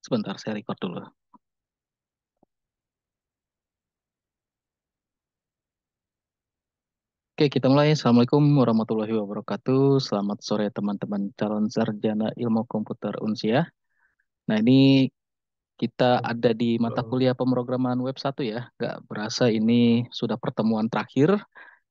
Sebentar, saya record dulu. Oke, kita mulai. Assalamualaikum warahmatullahi wabarakatuh. Selamat sore teman-teman calon sarjana ilmu komputer Unsia. Nah, ini kita ada di mata kuliah pemrograman web 1 ya. Nggak berasa ini sudah pertemuan terakhir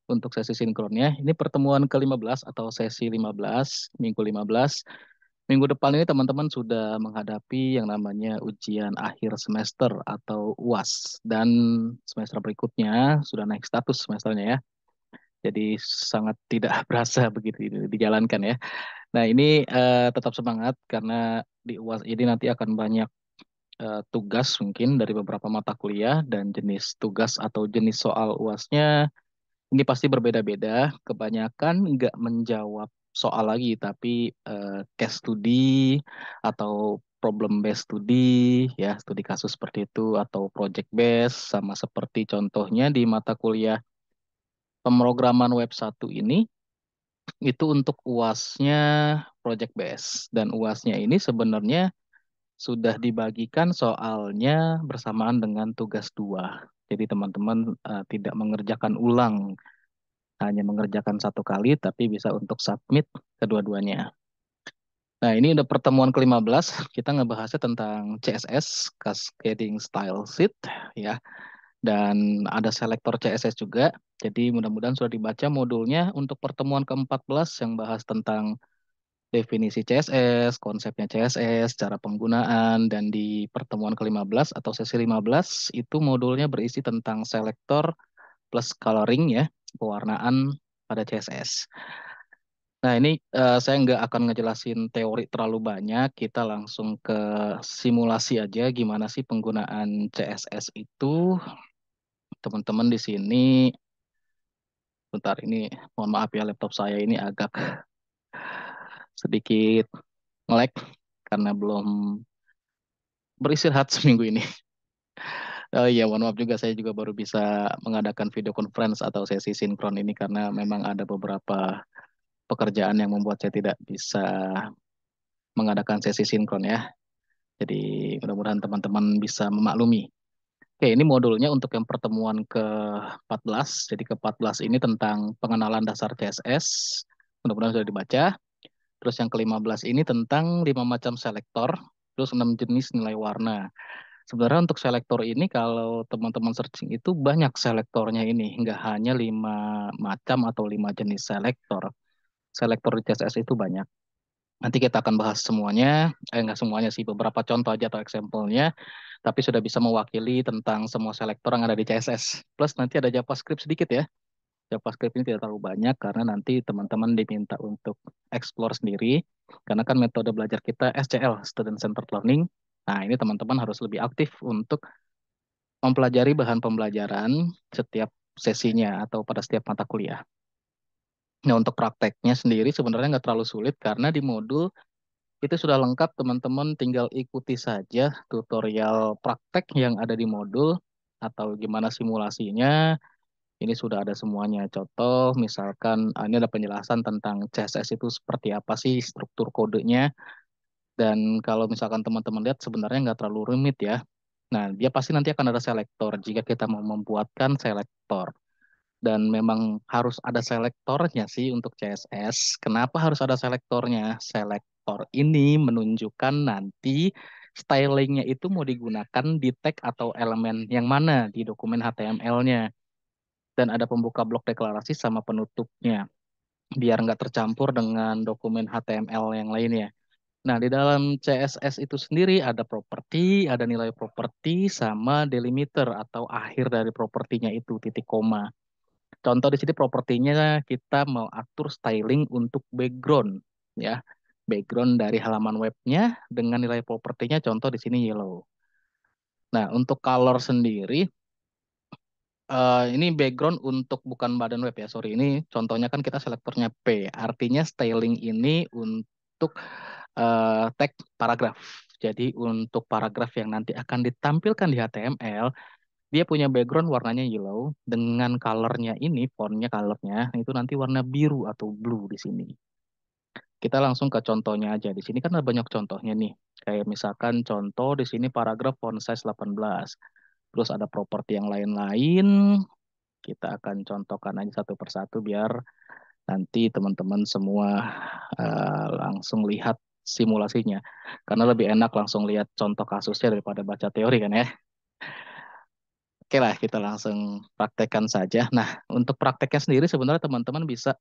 untuk sesi sinkronnya. Ini pertemuan ke-15 atau sesi 15, minggu 15. Minggu depan ini teman-teman sudah menghadapi yang namanya ujian akhir semester atau UAS. Dan semester berikutnya sudah naik status semesternya ya. Jadi sangat tidak berasa begitu dijalankan ya. Nah ini tetap semangat karena di UAS ini nanti akan banyak tugas mungkin dari beberapa mata kuliah dan jenis tugas atau jenis soal UASnya ini pasti berbeda-beda. Kebanyakan nggak menjawab soal lagi, tapi case study atau problem based study, ya studi kasus seperti itu atau project based, sama seperti contohnya di mata kuliah pemrograman web 1 ini, itu untuk UASnya project based. Dan UASnya ini sebenarnya sudah dibagikan soalnya bersamaan dengan tugas dua. Jadi teman-teman tidak mengerjakan ulang, hanya mengerjakan satu kali, tapi bisa untuk submit kedua-duanya. Nah, ini udah pertemuan ke-15, kita ngebahasnya tentang CSS, Cascading Style Sheet, ya. Dan ada selektor CSS juga. Jadi mudah-mudahan sudah dibaca modulnya untuk pertemuan ke-14 yang bahas tentang definisi CSS, konsepnya CSS, cara penggunaan, dan di pertemuan ke-15 atau sesi 15 itu modulnya berisi tentang selektor plus coloring ya, pewarnaan pada CSS. Nah ini saya nggak akan ngejelasin teori terlalu banyak, kita langsung ke simulasi aja gimana sih penggunaan CSS itu. Teman-teman di sini, bentar ini, mohon maaf ya laptop saya ini agak sedikit nge-lag karena belum beristirahat seminggu ini. Oh iya, mohon maaf juga saya juga baru bisa mengadakan video conference atau sesi sinkron ini karena memang ada beberapa pekerjaan yang membuat saya tidak bisa mengadakan sesi sinkron ya. Jadi mudah-mudahan teman-teman bisa memaklumi. Oke, ini modulnya untuk yang pertemuan ke-14. Jadi ke-14 ini tentang pengenalan dasar CSS. Mudah-mudahan sudah dibaca. Terus yang ke-15 ini tentang 5 macam selektor, terus 6 jenis nilai warna. Sebenarnya untuk selektor ini kalau teman-teman searching itu banyak selektornya ini, nggak hanya 5 macam atau 5 jenis selektor. Selektor di CSS itu banyak. Nanti kita akan bahas semuanya, nggak semuanya sih, beberapa contoh aja atau example-nya, tapi sudah bisa mewakili tentang semua selektor yang ada di CSS. Plus nanti ada JavaScript sedikit ya. JavaScript ini tidak terlalu banyak karena nanti teman-teman diminta untuk explore sendiri. Karena kan metode belajar kita SCL, Student Centered Learning. Nah, ini teman-teman harus lebih aktif untuk mempelajari bahan pembelajaran setiap sesinya atau pada setiap mata kuliah. Nah, untuk prakteknya sendiri sebenarnya nggak terlalu sulit karena di modul itu sudah lengkap, teman-teman tinggal ikuti saja tutorial praktek yang ada di modul atau gimana simulasinya. Ini sudah ada semuanya. Contoh, misalkan ini ada penjelasan tentang CSS itu seperti apa sih struktur kodenya. Dan kalau misalkan teman-teman lihat sebenarnya nggak terlalu rumit ya. Nah, dia pasti nanti akan ada selektor jika kita mau membuatkan selektor. Dan memang harus ada selektornya sih untuk CSS. Kenapa harus ada selektornya? Selektor ini menunjukkan nanti stylingnya itu mau digunakan di tag atau elemen yang mana di dokumen HTML-nya. Dan ada pembuka blok deklarasi sama penutupnya. Biar nggak tercampur dengan dokumen HTML yang lainnya. Nah, di dalam CSS itu sendiri ada properti, ada nilai properti, sama delimiter atau akhir dari propertinya itu, titik koma. Contoh di sini propertinya kita mau atur styling untuk background ya. Background dari halaman webnya dengan nilai propertinya contoh di sini yellow. Nah, untuk color sendiri ini background untuk bukan badan web ya, sorry. Ini contohnya kan kita selektornya P. Artinya styling ini untuk tag paragraf. Jadi untuk paragraf yang nanti akan ditampilkan di HTML, dia punya background warnanya yellow dengan colornya ini, fontnya colornya itu nanti warna biru atau blue di sini. Kita langsung ke contohnya aja. Di sini kan ada banyak contohnya nih. Kayak misalkan contoh di sini paragraf font size 18. Terus ada properti yang lain-lain. Kita akan contohkan aja satu persatu biar nanti teman-teman semua langsung lihat simulasinya. Karena lebih enak langsung lihat contoh kasusnya daripada baca teori kan ya. Oke lah, kita langsung praktekkan saja. Nah, untuk prakteknya sendiri sebenarnya teman-teman bisa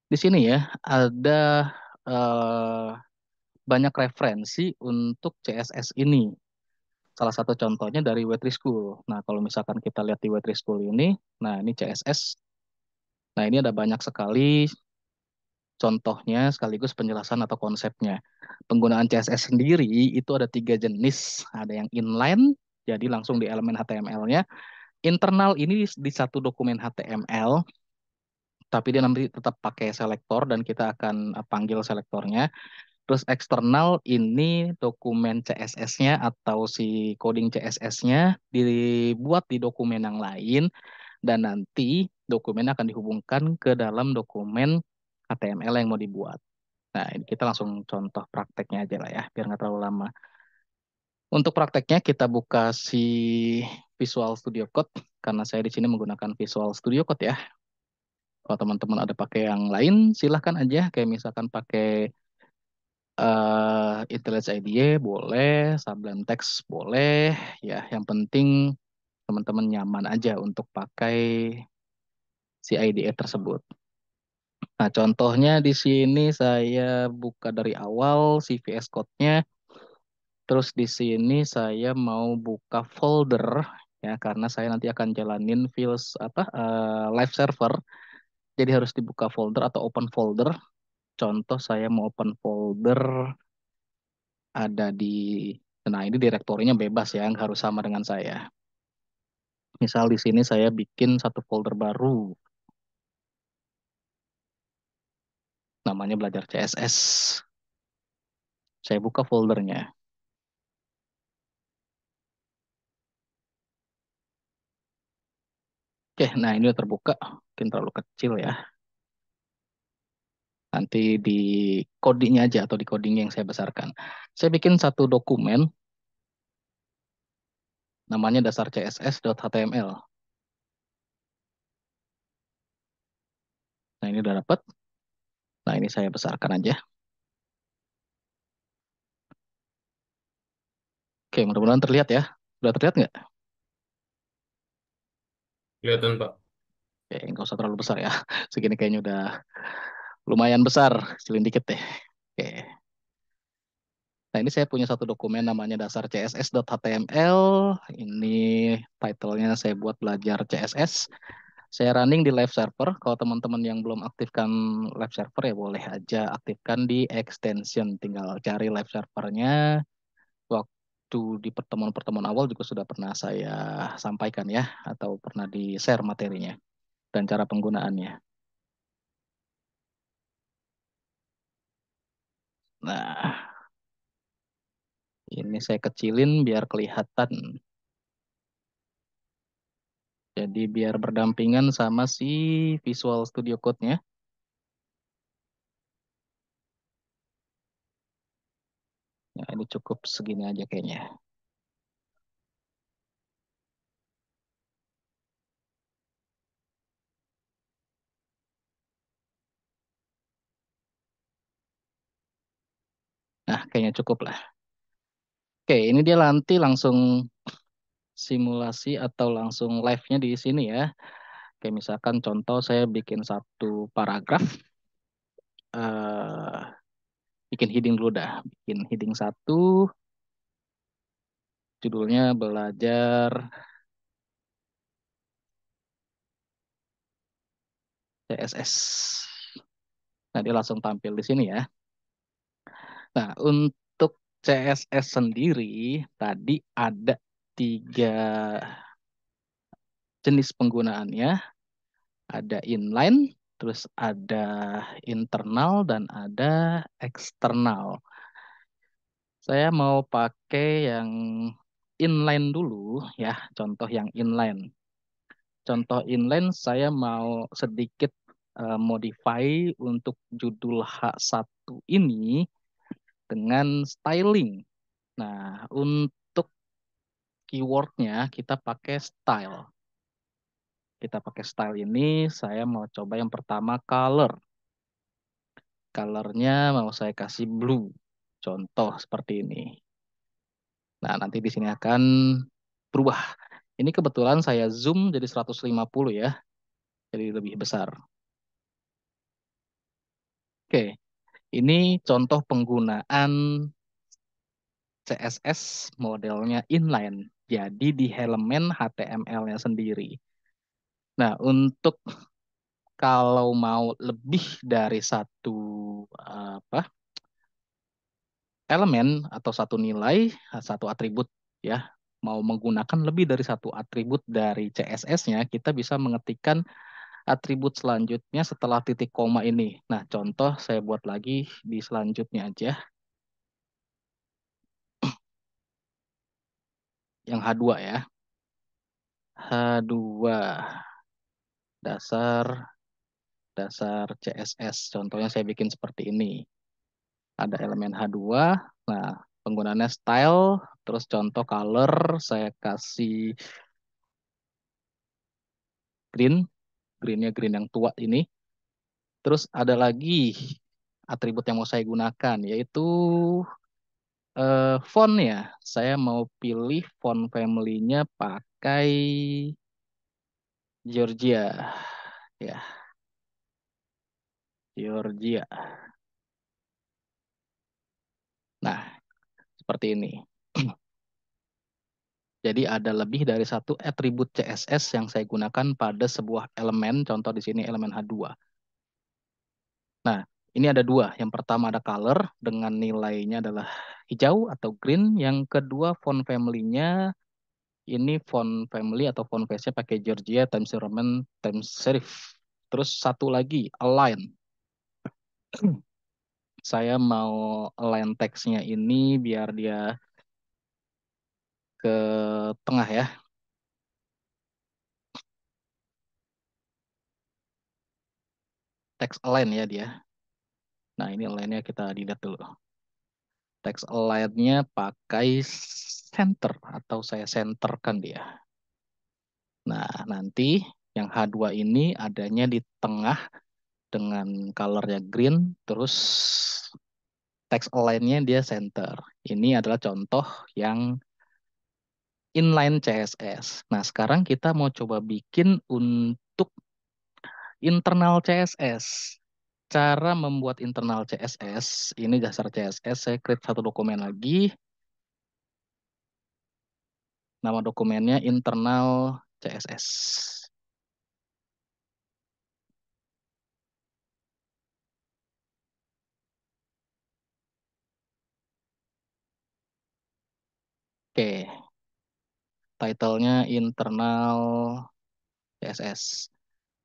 di sini ya ada eh, banyak referensi untuk CSS ini. Salah satu contohnya dari Wetri School. Nah, kalau misalkan kita lihat di Wetri School ini, nah ini CSS. Nah, ini ada banyak sekali contohnya sekaligus penjelasan atau konsepnya. Penggunaan CSS sendiri itu ada tiga jenis. Ada yang inline, jadi langsung di elemen HTML-nya. Internal ini di satu dokumen HTML, tapi dia nanti tetap pakai selektor dan kita akan panggil selektornya. Terus eksternal ini dokumen CSS-nya atau si coding CSS-nya dibuat di dokumen yang lain dan nanti dokumen akan dihubungkan ke dalam dokumen HTML yang mau dibuat. Nah, ini kita langsung contoh prakteknya aja lah ya, biar nggak terlalu lama. Untuk prakteknya kita buka si Visual Studio Code karena saya di sini menggunakan Visual Studio Code ya. Kalau teman-teman ada pakai yang lain, silahkan aja. Kayak misalkan pakai IntelliJ IDE boleh, Sublime Text boleh, ya. Yang penting teman-teman nyaman aja untuk pakai si IDE tersebut. Nah, contohnya di sini saya buka dari awal si VS Code-nya, terus di sini saya mau buka folder ya karena saya nanti akan jalanin files live server. Jadi harus dibuka folder atau open folder. Contoh saya mau open folder ada di, nah ini direktorinya bebas ya, nggak harus sama dengan saya. Misal di sini saya bikin satu folder baru, namanya belajar CSS. Saya buka foldernya. Oke, nah ini udah terbuka, mungkin terlalu kecil ya. Nanti di codingnya aja atau di coding yang saya besarkan. Saya bikin satu dokumen, namanya dasar CSS.html. Nah ini udah dapat. Nah ini saya besarkan aja. Oke, mudah-mudahan terlihat ya. Udah terlihat nggak? Kelihatan, Pak. Oke, nggak usah terlalu besar ya. Segini kayaknya udah lumayan besar. Kecilin dikit deh. Oke. Nah, ini saya punya satu dokumen namanya dasar css.html. Ini title-nya saya buat belajar CSS. Saya running di live server. Kalau teman-teman yang belum aktifkan live server ya boleh aja aktifkan di extension. Tinggal cari live servernya. Waktu di pertemuan-pertemuan awal juga sudah pernah saya sampaikan ya, atau pernah di-share materinya dan cara penggunaannya. Nah, ini saya kecilin biar kelihatan. Jadi biar berdampingan sama si Visual Studio Code-nya. Ya, ini cukup segini aja kayaknya. Nah, kayaknya cukup lah. Oke, ini dia nanti langsung simulasi atau langsung live-nya di sini ya. Kayak misalkan contoh saya bikin satu paragraf. eh Bikin heading dulu dah. Bikin heading satu, judulnya belajar CSS. Nah, dia langsung tampil di sini ya. Nah, untuk CSS sendiri tadi ada tiga jenis penggunaannya. Ada inline, terus ada internal, dan ada eksternal. Saya mau pakai yang inline dulu ya, contoh yang inline. Contoh inline saya mau sedikit modify untuk judul H1 ini dengan styling. Nah, untuk keywordnya kita pakai style. Kita pakai style ini, saya mau coba yang pertama color. Colornya mau saya kasih blue. Contoh seperti ini. Nah, nanti di sini akan berubah. Ini kebetulan saya zoom jadi 150 ya, jadi lebih besar. Oke, ini contoh penggunaan CSS modelnya inline. Jadi di elemen HTML-nya sendiri. Nah, untuk kalau mau lebih dari satu apa elemen atau satu nilai, satu atribut ya, mau menggunakan lebih dari satu atribut dari CSS-nya, kita bisa mengetikkan atribut selanjutnya setelah titik koma ini. Nah, contoh saya buat lagi di selanjutnya aja, yang H2 ya. H2 dasar dasar CSS. Contohnya saya bikin seperti ini. Ada elemen H2. Nah, penggunaannya style, terus contoh color saya kasih green, greennya green yang tua ini. Terus ada lagi atribut yang mau saya gunakan, yaitu font ya. Saya mau pilih font family-nya pakai Georgia. Ya, Georgia. Nah, seperti ini. Jadi ada lebih dari satu atribut CSS yang saya gunakan pada sebuah elemen, contoh di sini elemen H2. Nah, ini ada dua. Yang pertama ada color dengan nilainya adalah hijau atau green. Yang kedua font family-nya ini font family atau font face-nya pakai Georgia, Times New Roman, Times Serif. Terus satu lagi, align. Saya mau align teksnya ini biar dia ke tengah ya. Text align ya dia. Nah, ini align-nya kita dilihat dulu. Text align-nya pakai center atau saya centerkan dia. Nah, nanti yang H2 ini adanya di tengah dengan colornya green, terus text align-nya dia center. Ini adalah contoh yang inline CSS. Nah, sekarang kita mau coba bikin untuk internal CSS. Cara membuat internal CSS, ini dasar CSS, saya create satu dokumen lagi. Nama dokumennya internal CSS. Oke, title-nya internal CSS.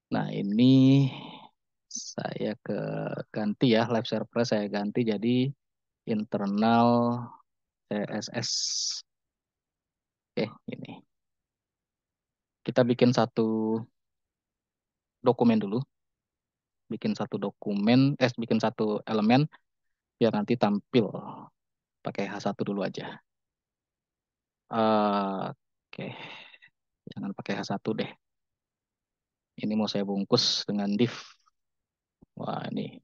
Nah, ini saya ganti ya, Live Server saya ganti jadi internal CSS. Oke, ini. Kita bikin satu dokumen dulu. Bikin satu elemen biar nanti tampil. Pakai H1 dulu aja. Oke, jangan pakai H1 deh. Ini mau saya bungkus dengan div. Wah, ini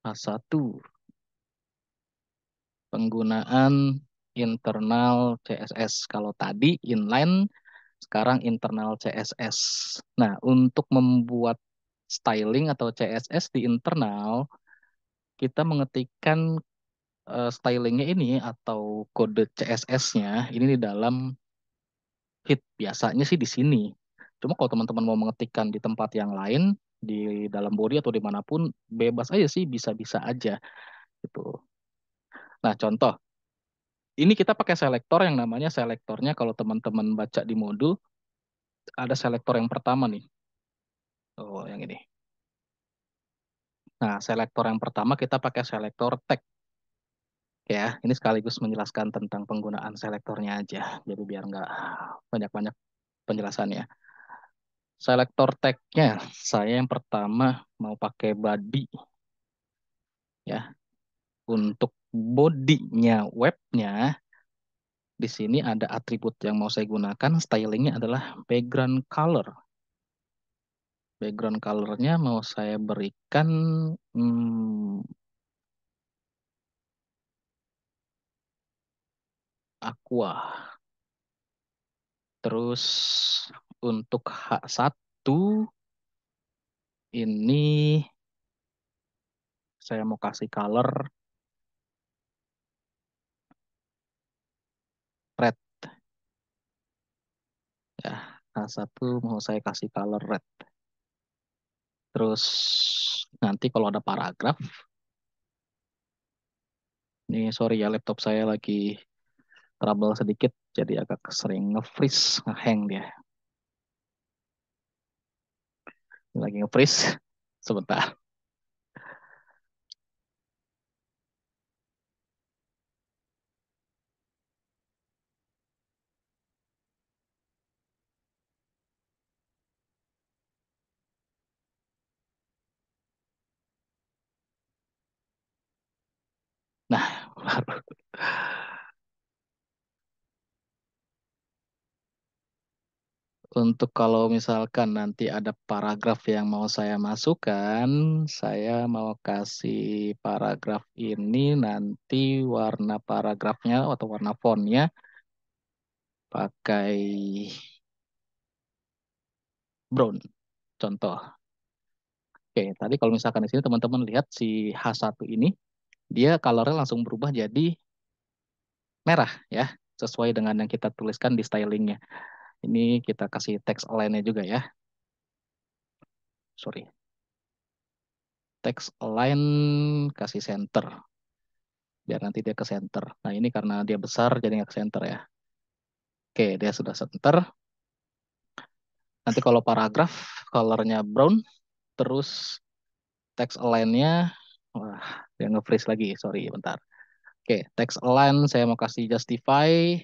H1. Penggunaan internal CSS. Kalau tadi inline, sekarang internal CSS. Nah, untuk membuat styling atau CSS di internal, kita mengetikkan stylingnya ini atau kode CSS-nya ini di dalam hit. Biasanya sih di sini. Cuma kalau teman-teman mau mengetikkan di tempat yang lain, di dalam body atau dimanapun, bebas aja sih, bisa-bisa aja gitu. Nah, contoh, ini kita pakai selektor yang namanya selektornya kalau teman-teman baca di modul, ada selektor yang pertama nih. Oh, yang ini. Nah, selektor yang pertama kita pakai selektor tag. Ya, ini sekaligus menjelaskan tentang penggunaan selektornya aja. Jadi biar nggak banyak-banyak. penjelasannya. Selektor tag-nya, saya yang pertama mau pakai body ya. Untuk bodinya webnya, di sini ada atribut yang mau saya gunakan. Stylingnya adalah background color. Background colornya mau saya berikan hmm, aqua. Terus untuk H1 ini saya mau kasih color red ya. H1 mau saya kasih color red. Terus nanti kalau ada paragraf, ini sorry ya laptop saya lagi trouble sedikit, jadi agak sering nge-freeze, nge-hang dia. Ini lagi nge-freeze. Sebentar. Nah, baru. Untuk kalau misalkan nanti ada paragraf yang mau saya masukkan, saya mau kasih paragraf ini nanti warna paragrafnya atau warna fontnya pakai brown. Contoh. Oke, tadi kalau misalkan di sini teman-teman lihat si H1 ini, dia colornya langsung berubah jadi merah ya, sesuai dengan yang kita tuliskan di stylingnya. Ini kita kasih text align-nya juga ya. Sorry. Text align kasih center. Biar nanti dia ke center. Nah ini karena dia besar jadi nggak ke center ya. Oke, dia sudah center. Nanti kalau paragraf, colornya brown. Terus text align-nya, wah dia nge-freeze lagi. Sorry, bentar. Oke, text align saya mau kasih justify.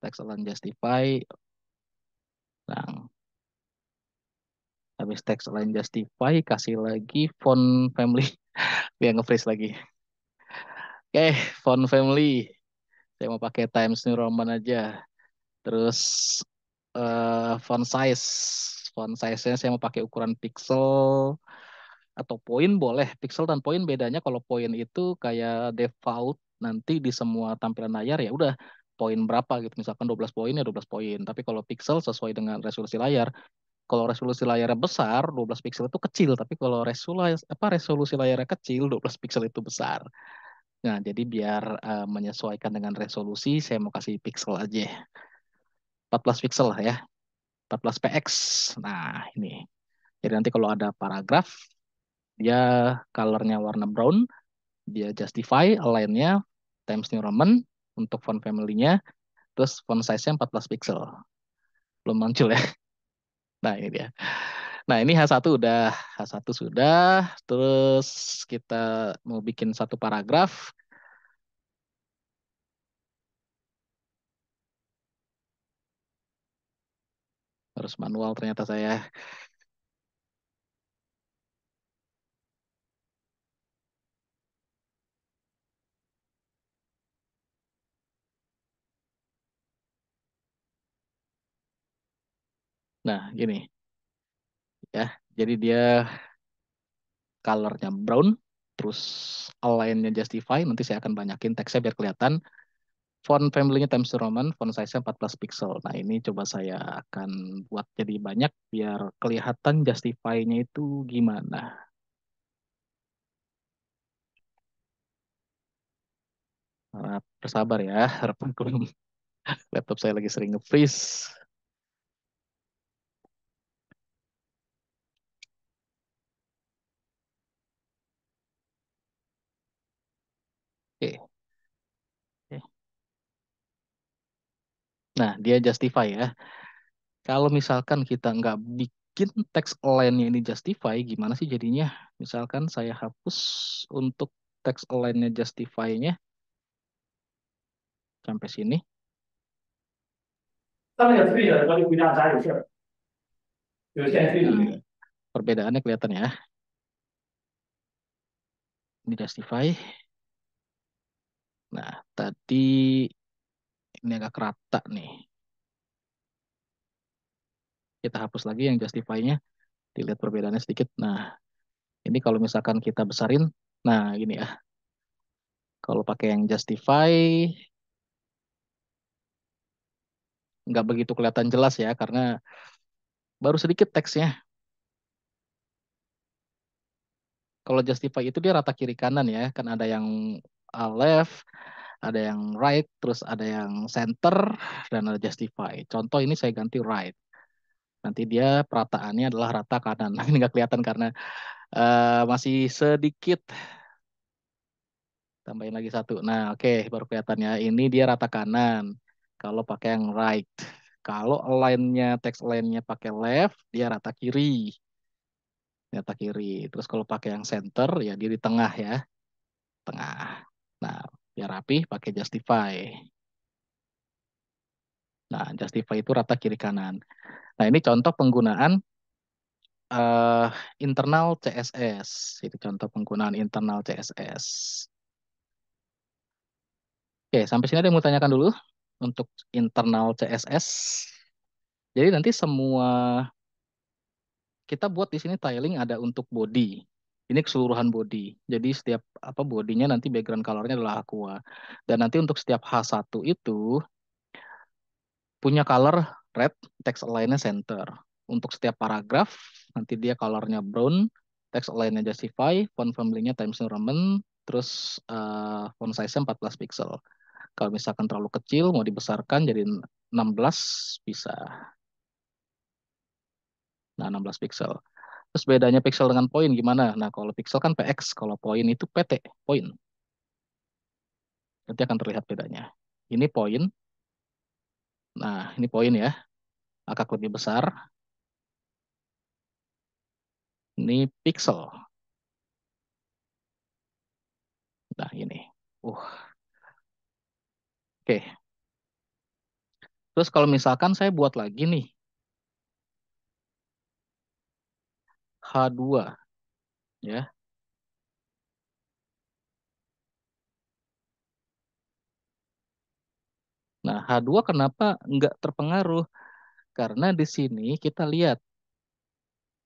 Text align justify. Nah, habis text align justify, kasih lagi font family. Dia nge-freeze lagi. Oke, font family. Saya mau pakai Times New Roman aja. Terus font size. Font size-nya saya mau pakai ukuran pixel atau poin boleh. Pixel dan poin bedanya kalau poin itu kayak default nanti di semua tampilan layar ya udah poin berapa gitu. Misalkan 12 poin ya 12 poin. Tapi kalau pixel sesuai dengan resolusi layar. Kalau resolusi layarnya besar, 12 pixel itu kecil. Tapi kalau resolusi layarnya kecil, 12 pixel itu besar. Nah, jadi biar menyesuaikan dengan resolusi, saya mau kasih pixel aja. 14 pixel lah ya. 14 px. Nah, ini. Jadi nanti kalau ada paragraf, dia colornya warna brown, dia justify, align-nya Times New Roman untuk font family-nya, terus font size-nya 14 pixel. Belum muncul ya. Nah, ini dia. Nah, ini H1 udah, H1 sudah, terus kita mau bikin satu paragraf, harus manual ternyata saya. Nah, gini ya. Jadi dia colornya brown, terus align-nya justify, nanti saya akan banyakin teksnya biar kelihatan. Font family-nya Times New Roman, font size-nya 14 pixel. Nah, ini coba saya akan buat jadi banyak biar kelihatan justify-nya itu gimana. Harap bersabar ya, harapan laptop saya lagi sering nge-freeze. Oke. Oke. Nah, dia justify ya. Kalau misalkan kita nggak bikin teks align-nya ini justify, gimana sih jadinya? Misalkan saya hapus untuk teks align-nya justify-nya sampai sini. 他那个推的和回家咱有事儿，有限推的那 Nah, 个。perbedaannya kelihatan ya. Ini Justify. Nah, tadi ini agak rata nih. Kita hapus lagi yang Justify-nya. Dilihat perbedaannya sedikit. Nah, ini kalau misalkan kita besarin. Nah, gini ya. Kalau pakai yang Justify, nggak begitu kelihatan jelas ya. Karena baru sedikit teksnya. Kalau Justify itu dia rata kiri kanan ya. Kan ada yang left, ada yang right, terus ada yang center, dan ada Justify. Contoh ini saya ganti right. Nanti dia perataannya adalah rata kanan. Ini nggak kelihatan karena masih sedikit. Tambahin lagi satu. Nah, oke, baru kelihatan ya. Ini dia rata kanan. Kalau pakai yang right. Kalau align-nya, text align-nya pakai left, dia rata kiri. Rata kiri. Terus kalau pakai yang center, ya dia di tengah ya. Tengah. Nah, biar rapi, pakai justify. Nah, justify itu rata kiri kanan. Nah, ini contoh penggunaan eh, internal CSS. Itu contoh penggunaan internal CSS. Oke, sampai sini ada yang mau tanyakan dulu untuk internal CSS. Jadi nanti semua kita buat di sini tiling ada untuk body. Ini keseluruhan body. Jadi setiap apa bodinya nanti background colornya adalah aqua. Dan nanti untuk setiap H1 itu punya color red, text align-nya center. Untuk setiap paragraf nanti dia colornya brown, text align-nya justify, font family-nya Times New Roman, terus font size-nya 14 pixel. Kalau misalkan terlalu kecil mau dibesarkan jadi 16 bisa. Nah, 16 pixel. Terus bedanya pixel dengan poin gimana? Nah, kalau pixel kan px, kalau poin itu pt, poin. Nanti akan terlihat bedanya. Ini poin. Nah, ini poin ya, agak lebih besar. Ini pixel. Nah, ini. Oke. Terus kalau misalkan saya buat lagi nih, H2 ya. Nah, H2 kenapa nggak terpengaruh? Karena di sini kita lihat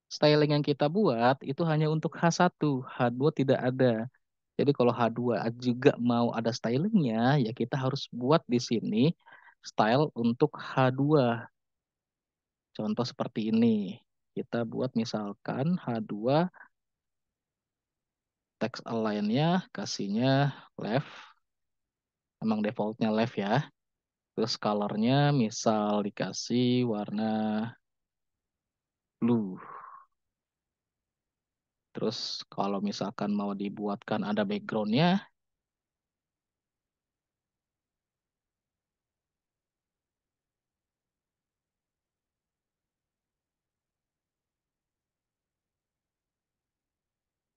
styling yang kita buat itu hanya untuk H1, H2 tidak ada. Jadi kalau H2 juga mau ada stylingnya, ya kita harus buat di sini style untuk H2. Contoh seperti ini. Kita buat misalkan H2 text align-nya kasihnya left. Emang defaultnya left ya. Terus colornya misal dikasih warna blue. Terus kalau misalkan mau dibuatkan ada backgroundnya,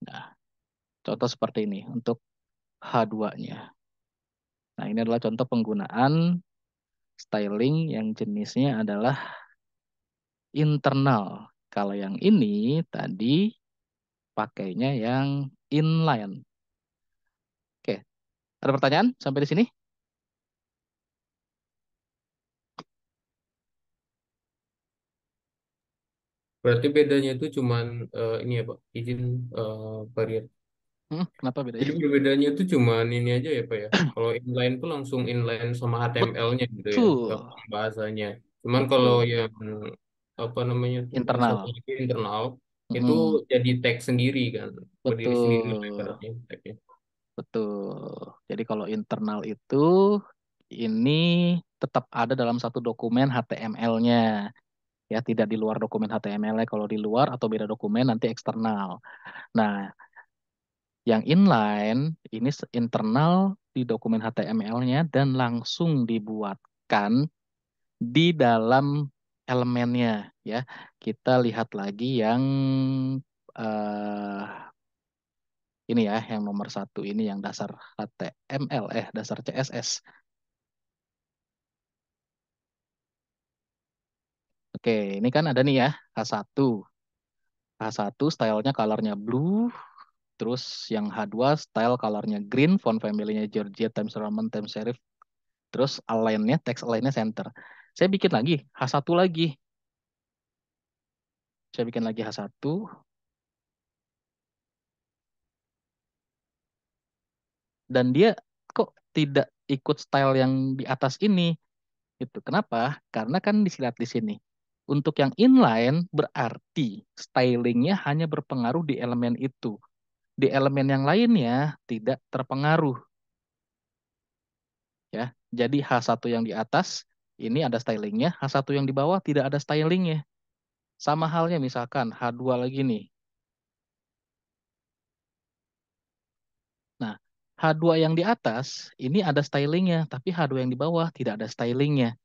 nah contoh seperti ini untuk H2-nya. Nah ini adalah contoh penggunaan styling yang jenisnya adalah internal. Kalau yang ini tadi pakainya yang inline. Oke, ada pertanyaan sampai di sini? Berarti bedanya itu cuman ini ya Pak, izin variat. Kenapa beda ya? Jadi perbedaannya itu cuman ini aja ya Pak ya. Kalau inline tuh langsung inline sama HTML-nya gitu ya, Betul, gampang bahasanya. Cuman kalau betul. yang apa namanya tuh yang satu Internal. lagi internal itu Mm-mm. jadi tag sendiri kan, berdiri sendiri lah Betul, ibaratnya tagnya. betul. Jadi kalau internal itu ini tetap ada dalam satu dokumen HTML-nya. Ya, tidak di luar dokumen HTML-nya. Kalau di luar atau beda dokumen nanti eksternal. Nah, yang inline ini internal di dokumen HTML-nya dan langsung dibuatkan di dalam elemennya. Ya, kita lihat lagi yang ini ya, yang nomor satu ini yang dasar HTML, dasar CSS. Oke, ini kan ada nih ya, H1. H1 stylenya colornya blue, terus yang H2 style colornya green, font family-nya Georgia, Times Roman, Times Serif, terus align-nya, text align-nya center. Saya bikin lagi, H1 lagi. Saya bikin lagi H1, dan dia kok tidak ikut style yang di atas ini. Gitu. Kenapa? Karena kan dilihat di sini. Untuk yang inline berarti stylingnya hanya berpengaruh di elemen itu. Di elemen yang lainnya tidak terpengaruh. Ya, jadi H1 yang di atas ini ada stylingnya, H1 yang di bawah tidak ada stylingnya. Sama halnya misalkan H2 lagi nih. Nah, H2 yang di atas ini ada stylingnya, tapi H2 yang di bawah tidak ada stylingnya.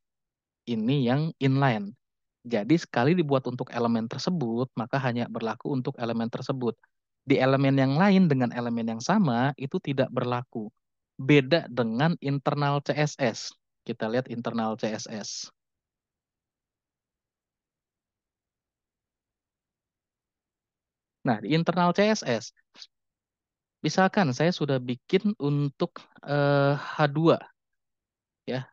Ini yang inline. Jadi sekali dibuat untuk elemen tersebut, maka hanya berlaku untuk elemen tersebut. Di elemen yang lain dengan elemen yang sama itu tidak berlaku. Beda dengan internal CSS. Kita lihat internal CSS. Nah, di internal CSS, misalkan saya sudah bikin untuk H2 ya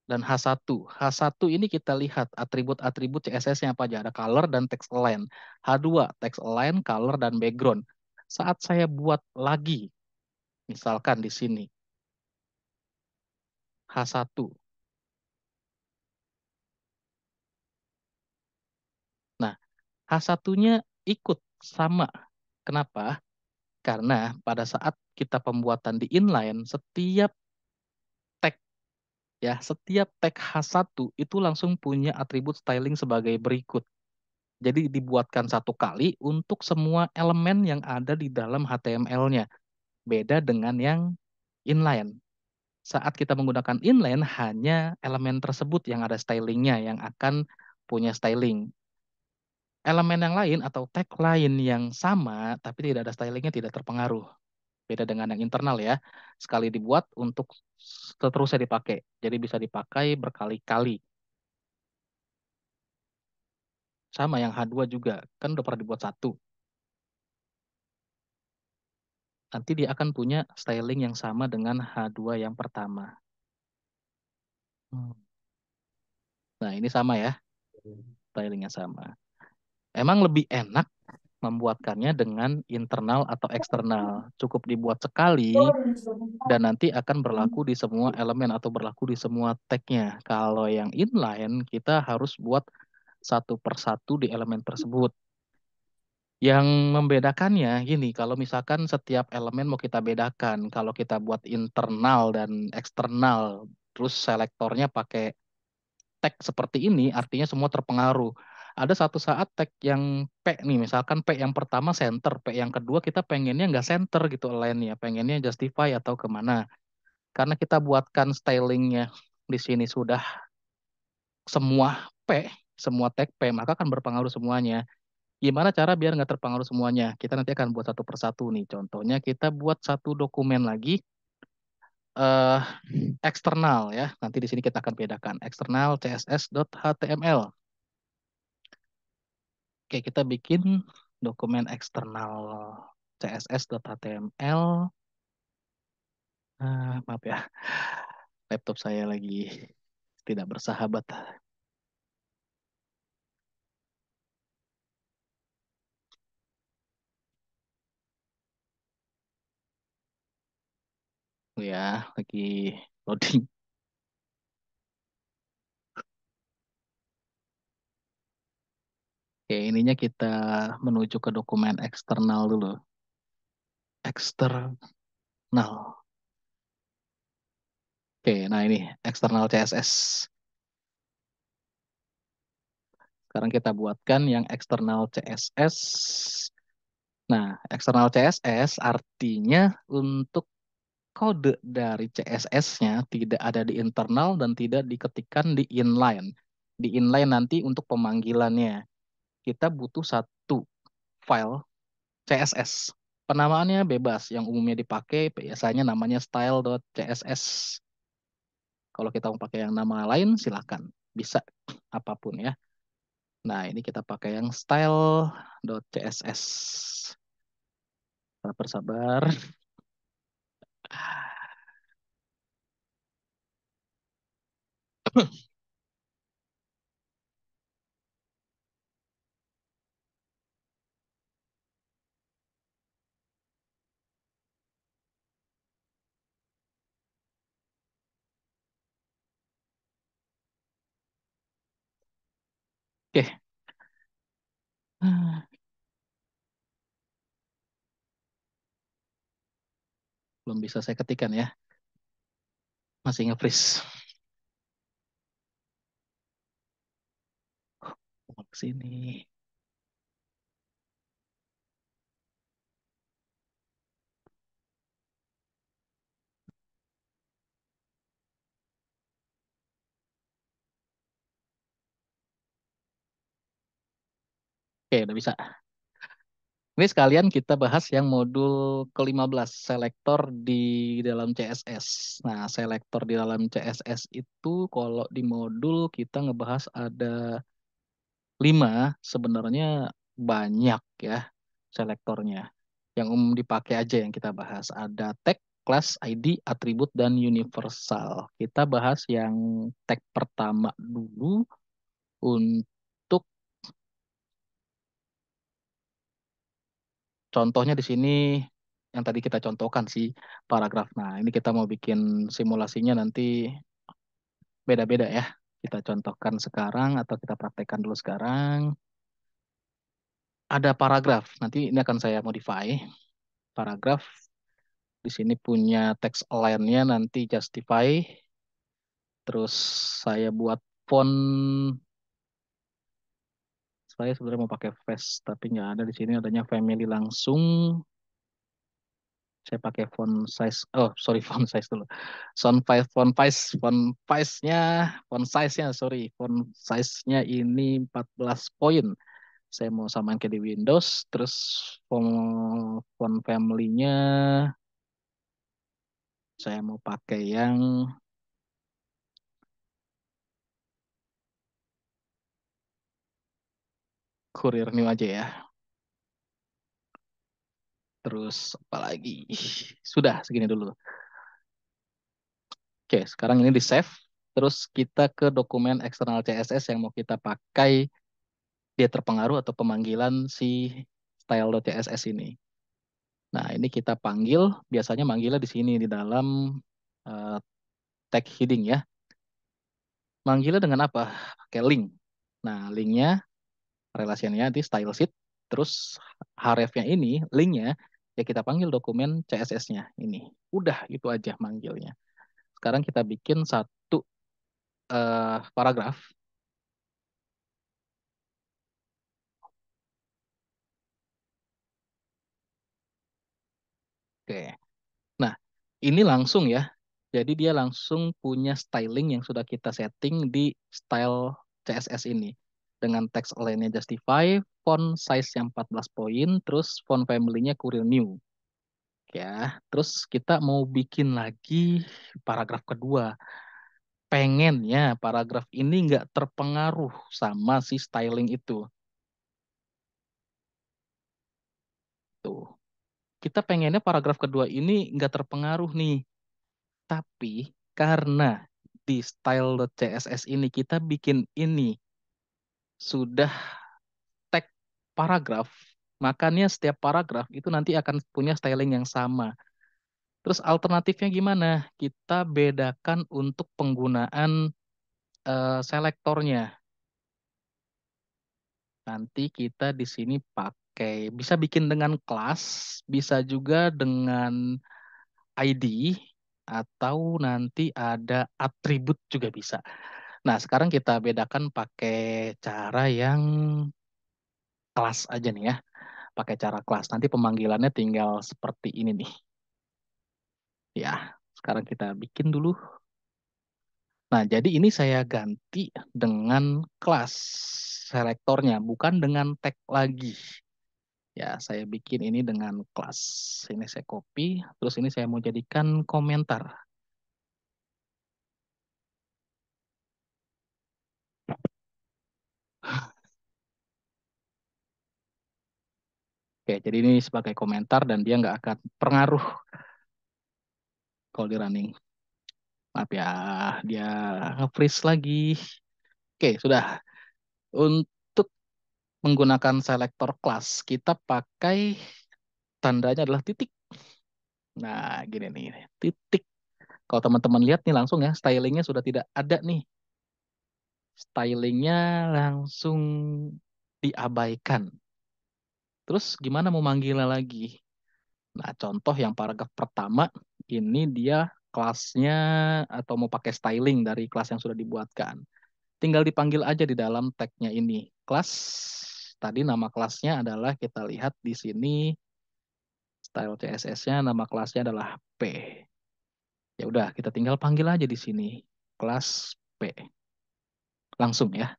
dan H1. H1 ini kita lihat atribut-atribut CSS-nya apa aja. Ada color dan text align. H2 text align, color dan background. Saat saya buat lagi, misalkan di sini H1. Nah, H1-nya ikut sama. Kenapa? Karena pada saat kita pembuatan di inline, tag setiap tag H1 itu langsung punya atribut styling sebagai berikut. Jadi dibuatkan satu kali untuk semua elemen yang ada di dalam HTML-nya. Beda dengan yang inline. Saat kita menggunakan inline, hanya elemen tersebut yang ada stylingnya yang akan punya styling. Elemen yang lain atau tag lain yang sama tapi tidak ada stylingnya tidak terpengaruh. Beda dengan yang internal ya. Sekali dibuat untuk seterusnya dipakai. Jadi bisa dipakai berkali-kali. Sama yang H2 juga. Kan udah pernah dibuat satu. Nanti dia akan punya styling yang sama dengan H2 yang pertama. Hmm. Nah ini sama ya. Stylingnya sama. Emang lebih enak membuatkannya dengan internal atau eksternal. Cukup dibuat sekali dan nanti akan berlaku di semua elemen atau berlaku di semua tagnya. Kalau yang inline, kita harus buat satu persatu di elemen tersebut. Yang membedakannya gini, kalau misalkan setiap elemen mau kita bedakan, kalau kita buat internal dan eksternal, terus selektornya pakai tag seperti ini, artinya semua terpengaruh. Ada satu saat tag yang P nih, misalkan P yang pertama center, P yang kedua kita pengennya nggak center gitu align-nya, pengennya justify atau kemana. Karena kita buatkan stylingnya di sini sudah semua P, semua tag P, maka akan berpengaruh semuanya. Gimana cara biar nggak terpengaruh semuanya? Kita nanti akan buat satu persatu nih. Contohnya kita buat satu dokumen lagi eh eksternal ya. Nanti di sini kita akan bedakan eksternal css.html. Oke, kita bikin dokumen eksternal css.html. Maaf ya, laptop saya lagi tidak bersahabat. Ya, lagi loading. Oke, ininya kita menuju ke dokumen eksternal dulu. Eksternal. Oke, nah ini eksternal CSS. Sekarang kita buatkan yang eksternal CSS. Nah, eksternal CSS artinya untuk kode dari CSS-nya tidak ada di internal dan tidak diketikkan di inline. Di inline nanti untuk pemanggilannya. Kita butuh satu file CSS. Penamaannya bebas, yang umumnya dipakai biasanya namanya style.css. Kalau kita mau pakai yang nama lain, silakan. Bisa apapun ya. Nah, ini kita pakai yang style.css. Sabar-sabar. Oke. Belum bisa saya ketikkan ya. Masih nge-freeze. Mau ke sini. Oke, udah bisa. Ini sekalian kita bahas yang modul ke-15, selektor di dalam CSS. Nah, selektor di dalam CSS itu kalau di modul kita ngebahas ada 5, sebenarnya banyak ya selektornya. Yang umum dipakai aja yang kita bahas. Ada tag, class, ID, atribut, dan universal. Kita bahas yang tag pertama dulu untuk contohnya di sini yang tadi kita contohkan sih paragraf. Nah, ini kita mau bikin simulasinya nanti beda-beda ya. Kita contohkan sekarang atau kita praktekkan dulu sekarang. Ada paragraf. Nanti ini akan saya modify. Paragraf di sini punya text align-nya nanti justify. Terus saya buat font. Saya sebenarnya mau pakai face tapi nggak ada di sini. Adanya family langsung. Saya pakai font size. Oh, sorry, font size dulu. Font size-nya, sorry. Font size-nya ini 14 poin. Saya mau samain kayak di Windows. Terus font, font family-nya saya mau pakai yang Courier New aja ya. Terus apa lagi? Sudah, segini dulu. Oke, sekarang ini di save. Terus kita ke dokumen eksternal CSS yang mau kita pakai dia terpengaruh atau pemanggilan si style.css ini. Nah, ini kita panggil, biasanya manggilnya di sini di dalam eh, tag heading ya. Manggilnya dengan apa? Pakai link. Nah, linknya relasinya di style sheet. Terus hrefnya ini, linknya ya kita panggil dokumen CSS-nya ini. Udah itu aja manggilnya. Sekarang kita bikin satu paragraf. Oke. Nah, ini langsung ya. Jadi dia langsung punya styling yang sudah kita setting di style CSS ini. Dengan text align-nya justify, font size yang 14 poin, terus font family-nya Courier New. Ya, terus kita mau bikin lagi paragraf kedua. Pengennya paragraf ini nggak terpengaruh sama si styling itu. Tuh. Kita pengennya paragraf kedua ini nggak terpengaruh nih. Tapi karena di style.css ini kita bikin ini sudah tag paragraf, makanya setiap paragraf itu nanti akan punya styling yang sama. Terus alternatifnya gimana? Kita bedakan untuk penggunaan selektornya. Nanti kita di sini pakai, bisa bikin dengan kelas, bisa juga dengan ID, atau nanti ada atribut juga bisa. Nah, sekarang kita bedakan pakai cara yang kelas aja nih ya. Pakai cara kelas. Nanti pemanggilannya tinggal seperti ini nih. Ya, sekarang kita bikin dulu. Nah, jadi ini saya ganti dengan kelas selektornya, bukan dengan tag lagi. Ya, saya bikin ini dengan kelas. Ini saya copy, terus ini saya mau jadikan komentar. Oke, jadi ini sebagai komentar dan dia nggak akan pengaruh kalau di running. Maaf ya, dia nge-freeze lagi. Oke, sudah. Untuk menggunakan selektor kelas, kita pakai tandanya adalah titik. Nah, gini nih, titik. Kalau teman-teman lihat nih langsung ya, stylingnya sudah tidak ada nih. Stylingnya langsung diabaikan. Terus gimana mau manggilnya lagi? Nah, contoh yang paragraf pertama, ini dia kelasnya atau mau pakai styling dari kelas yang sudah dibuatkan. Tinggal dipanggil aja di dalam tag-nya ini. Kelas, tadi nama kelasnya adalah kita lihat di sini, style CSS-nya, nama kelasnya adalah P. Ya udah, kita tinggal panggil aja di sini, kelas P. Langsung ya.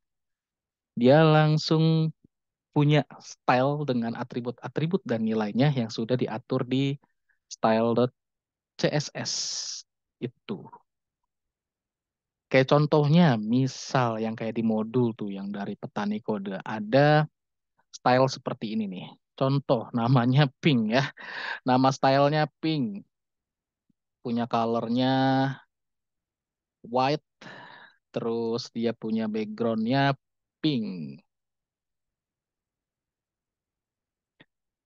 Dia langsung punya style dengan atribut-atribut dan nilainya yang sudah diatur di style.css itu. Kayak contohnya, misal yang kayak di modul tuh, yang dari petani kode, ada style seperti ini nih. Contoh, namanya pink ya. Nama stylenya pink. Punya colornya white, terus dia punya backgroundnya pink.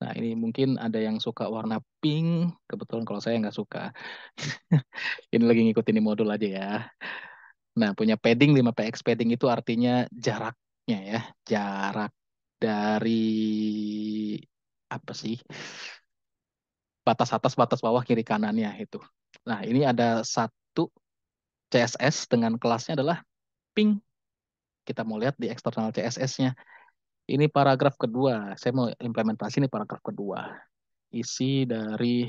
Nah, ini mungkin ada yang suka warna pink. Kebetulan kalau saya nggak suka. Ini lagi ngikutin di modul aja ya. Nah, punya padding 5px padding itu artinya jaraknya ya. Jarak dari apa sih? Batas atas, batas bawah, kiri kanannya itu. Nah, ini ada satu CSS dengan kelasnya adalah pink. Kita mau lihat di eksternal CSS-nya. Ini paragraf kedua. Saya mau implementasi ini paragraf kedua. Isi dari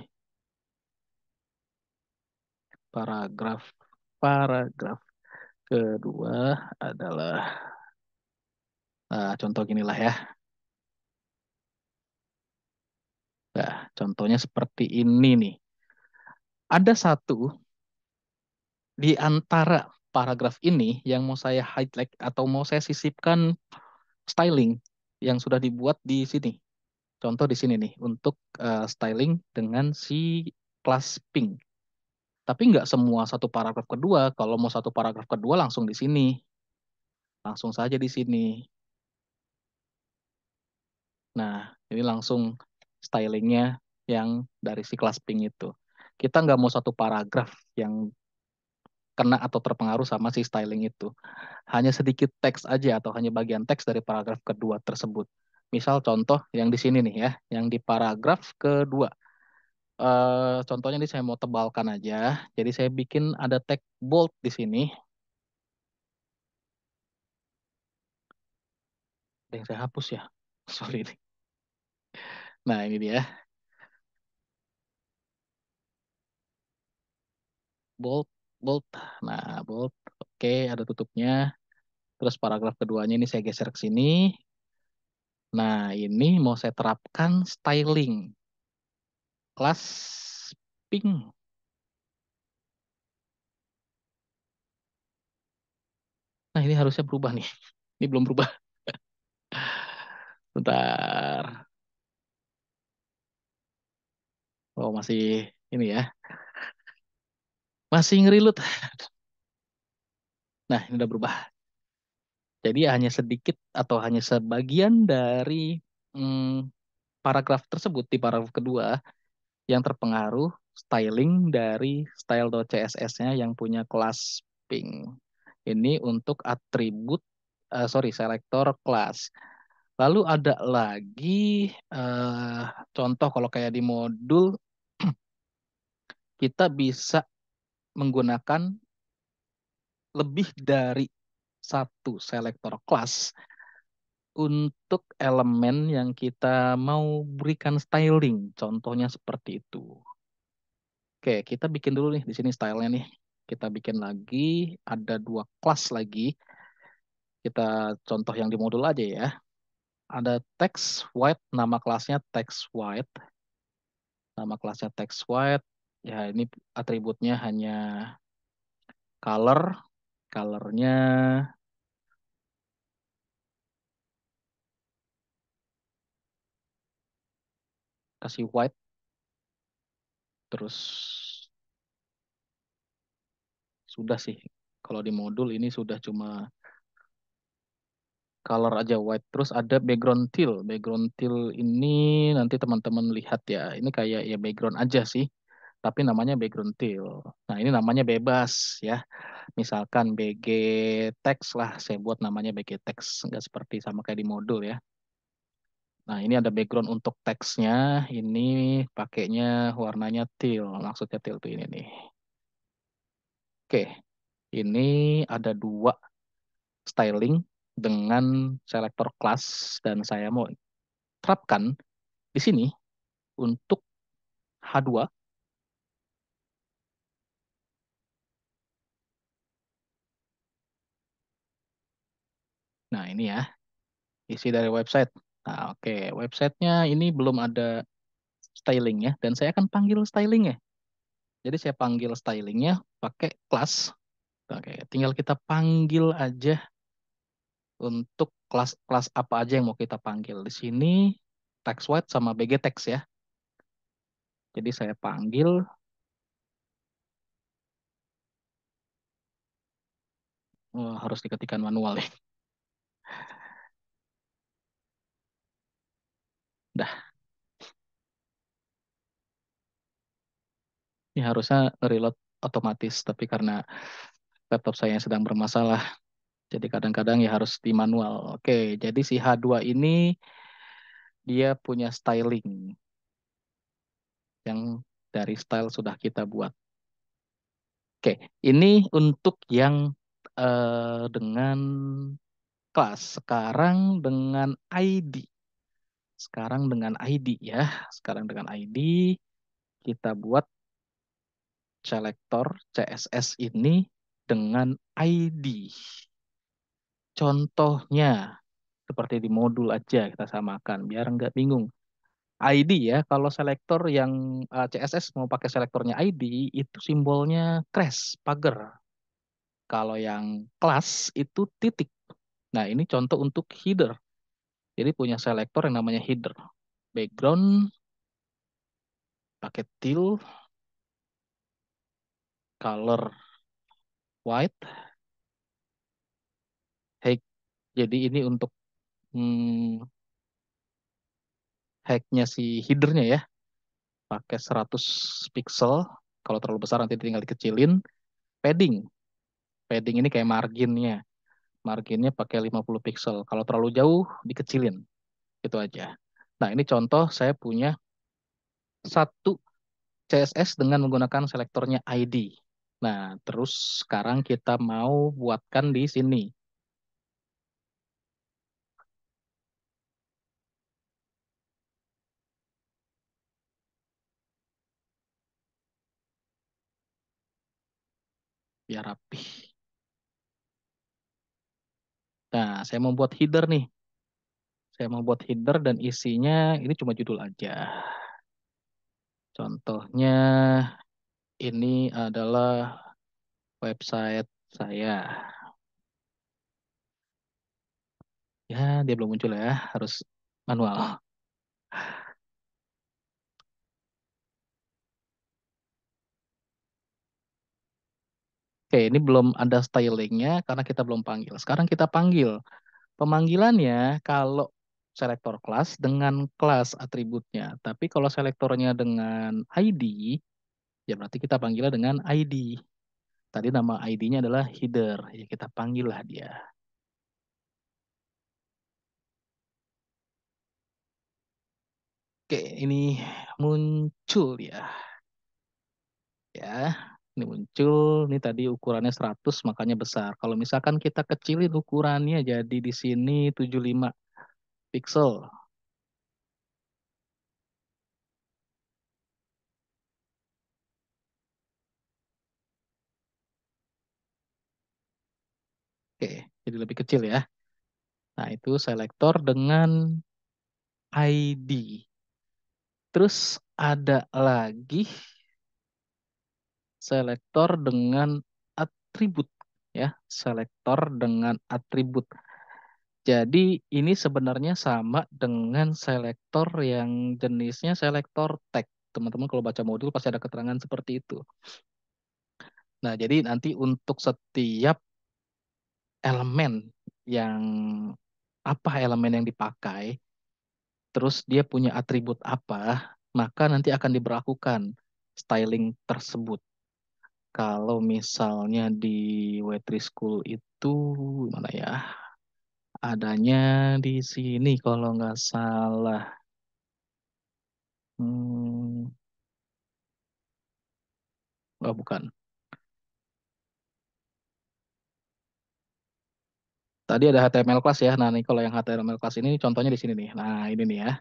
paragraf paragraf kedua adalah contoh ginilah ya. Nah, contohnya seperti ini nih. Ada satu di antara paragraf ini yang mau saya highlight atau mau saya sisipkan styling yang sudah dibuat di sini. Contoh di sini nih untuk styling dengan si kelas pink. Tapi nggak semua satu paragraf kedua. Kalau mau satu paragraf kedua langsung di sini. Langsung saja di sini. Nah, ini langsung stylingnya yang dari si kelas pink itu. Kita nggak mau satu paragraf yang kena atau terpengaruh sama si styling itu. Hanya sedikit teks aja atau hanya bagian teks dari paragraf kedua tersebut. Misal contoh yang di sini nih ya, yang di paragraf kedua. Contohnya ini saya mau tebalkan aja. Jadi saya bikin ada tag bold di sini. Ada yang saya hapus ya. Sorry nih. Nah ini dia. Bold, bold. Nah bold. Oke, ada tutupnya. Terus paragraf keduanya ini saya geser ke sini. Nah ini mau saya terapkan styling. Kelas pink. Nah ini harusnya berubah nih. Ini belum berubah. Bentar. Oh masih ini ya. Masih ngerilut. Nah ini udah berubah. Jadi hanya sedikit atau hanya sebagian dari hmm, paragraf tersebut di paragraf kedua yang terpengaruh styling dari style.css-nya yang punya kelas pink. Ini untuk atribut, sorry, selektor kelas. Lalu ada lagi eh, contoh kalau kayak di modul kita bisa menggunakan lebih dari satu selektor kelas untuk elemen yang kita mau berikan styling. Contohnya seperti itu. Oke, kita bikin dulu nih di sini stylenya nih. Kita bikin lagi, ada dua kelas lagi. Kita contoh yang di modul aja ya. Ada text white, nama kelasnya text white. Nama kelasnya text white. Ya, ini atributnya hanya color. Colornya kasih white, terus sudah sih. Kalau di modul ini sudah cuma color aja white. Terus ada background teal. Background teal ini nanti teman-teman lihat ya. Ini kayak ya background aja sih. Tapi namanya background teal. Nah ini namanya bebas ya. Misalkan BG text lah. Saya buat namanya BG text. Nggak seperti sama kayak di modul ya. Nah ini ada background untuk teksnya. Ini pakainya warnanya teal. Maksudnya teal tuh ini nih. Oke. Ini ada dua styling dengan selektor kelas dan saya mau terapkan di sini untuk H2. Nah, ini ya, isi dari website. Nah, oke, websitenya ini belum ada stylingnya dan saya akan panggil stylingnya. Jadi saya panggil stylingnya pakai kelas. Oke, tinggal kita panggil aja untuk kelas-kelas apa aja yang mau kita panggil. Di sini text white sama BG text ya. Jadi saya panggil, harus diketikkan manual ya. Dah, ini harusnya reload otomatis, tapi karena laptop saya yang sedang bermasalah, jadi kadang-kadang ya harus di manual. Oke, jadi si H2 ini dia punya styling yang dari style sudah kita buat. Oke, ini untuk yang dengan kelas. Sekarang dengan ID. Sekarang dengan ID ya. Sekarang dengan ID kita buat selektor CSS ini dengan ID. Contohnya seperti di modul aja kita samakan biar nggak bingung. ID ya, kalau selektor yang CSS mau pakai selektornya ID itu simbolnya crash, pagar. Kalau yang kelas itu titik. Nah, ini contoh untuk header. Jadi punya selektor yang namanya header. Background pakai teal, color white, height. Jadi ini untuk hmm, height-nya si headernya ya, pakai 100 pixel. Kalau terlalu besar nanti tinggal dikecilin. Padding. Padding ini kayak marginnya. Marginnya pakai 50 pixel. Kalau terlalu jauh, dikecilin. Itu aja. Nah, ini contoh saya punya satu CSS dengan menggunakan selektornya ID. Nah, terus sekarang kita mau buatkan di sini. Biar rapih. Nah, saya mau buat header nih. Saya mau buat header dan isinya ini cuma judul aja. Contohnya ini adalah website saya. Ya, dia belum muncul ya. Harus manual. Oke, ini belum ada stylingnya karena kita belum panggil. Sekarang kita panggil. Pemanggilannya kalau selektor kelas dengan kelas atributnya. Tapi kalau selektornya dengan ID, ya berarti kita panggilnya dengan ID. Tadi nama ID-nya adalah header. Ya kita panggil lah dia. Oke, ini muncul ya. Ya, ini muncul. Ini tadi ukurannya 100 makanya besar. Kalau misalkan kita kecilin ukurannya jadi di sini 75 pixel. Oke, jadi lebih kecil ya. Nah, itu selektor dengan ID. Terus ada lagi selektor dengan atribut ya, selektor dengan atribut. Jadi ini sebenarnya sama dengan selektor yang jenisnya selektor tag. Teman-teman kalau baca modul pasti ada keterangan seperti itu. Nah, jadi nanti untuk setiap elemen yang apa elemen yang dipakai, terus dia punya atribut apa, maka nanti akan diberlakukan styling tersebut. Kalau misalnya di Wetri School itu mana ya? Adanya di sini kalau nggak salah. Hmm, oh bukan. Tadi ada HTML class ya. Nah, ini kalau yang HTML class ini contohnya di sini nih. Nah, ini nih ya.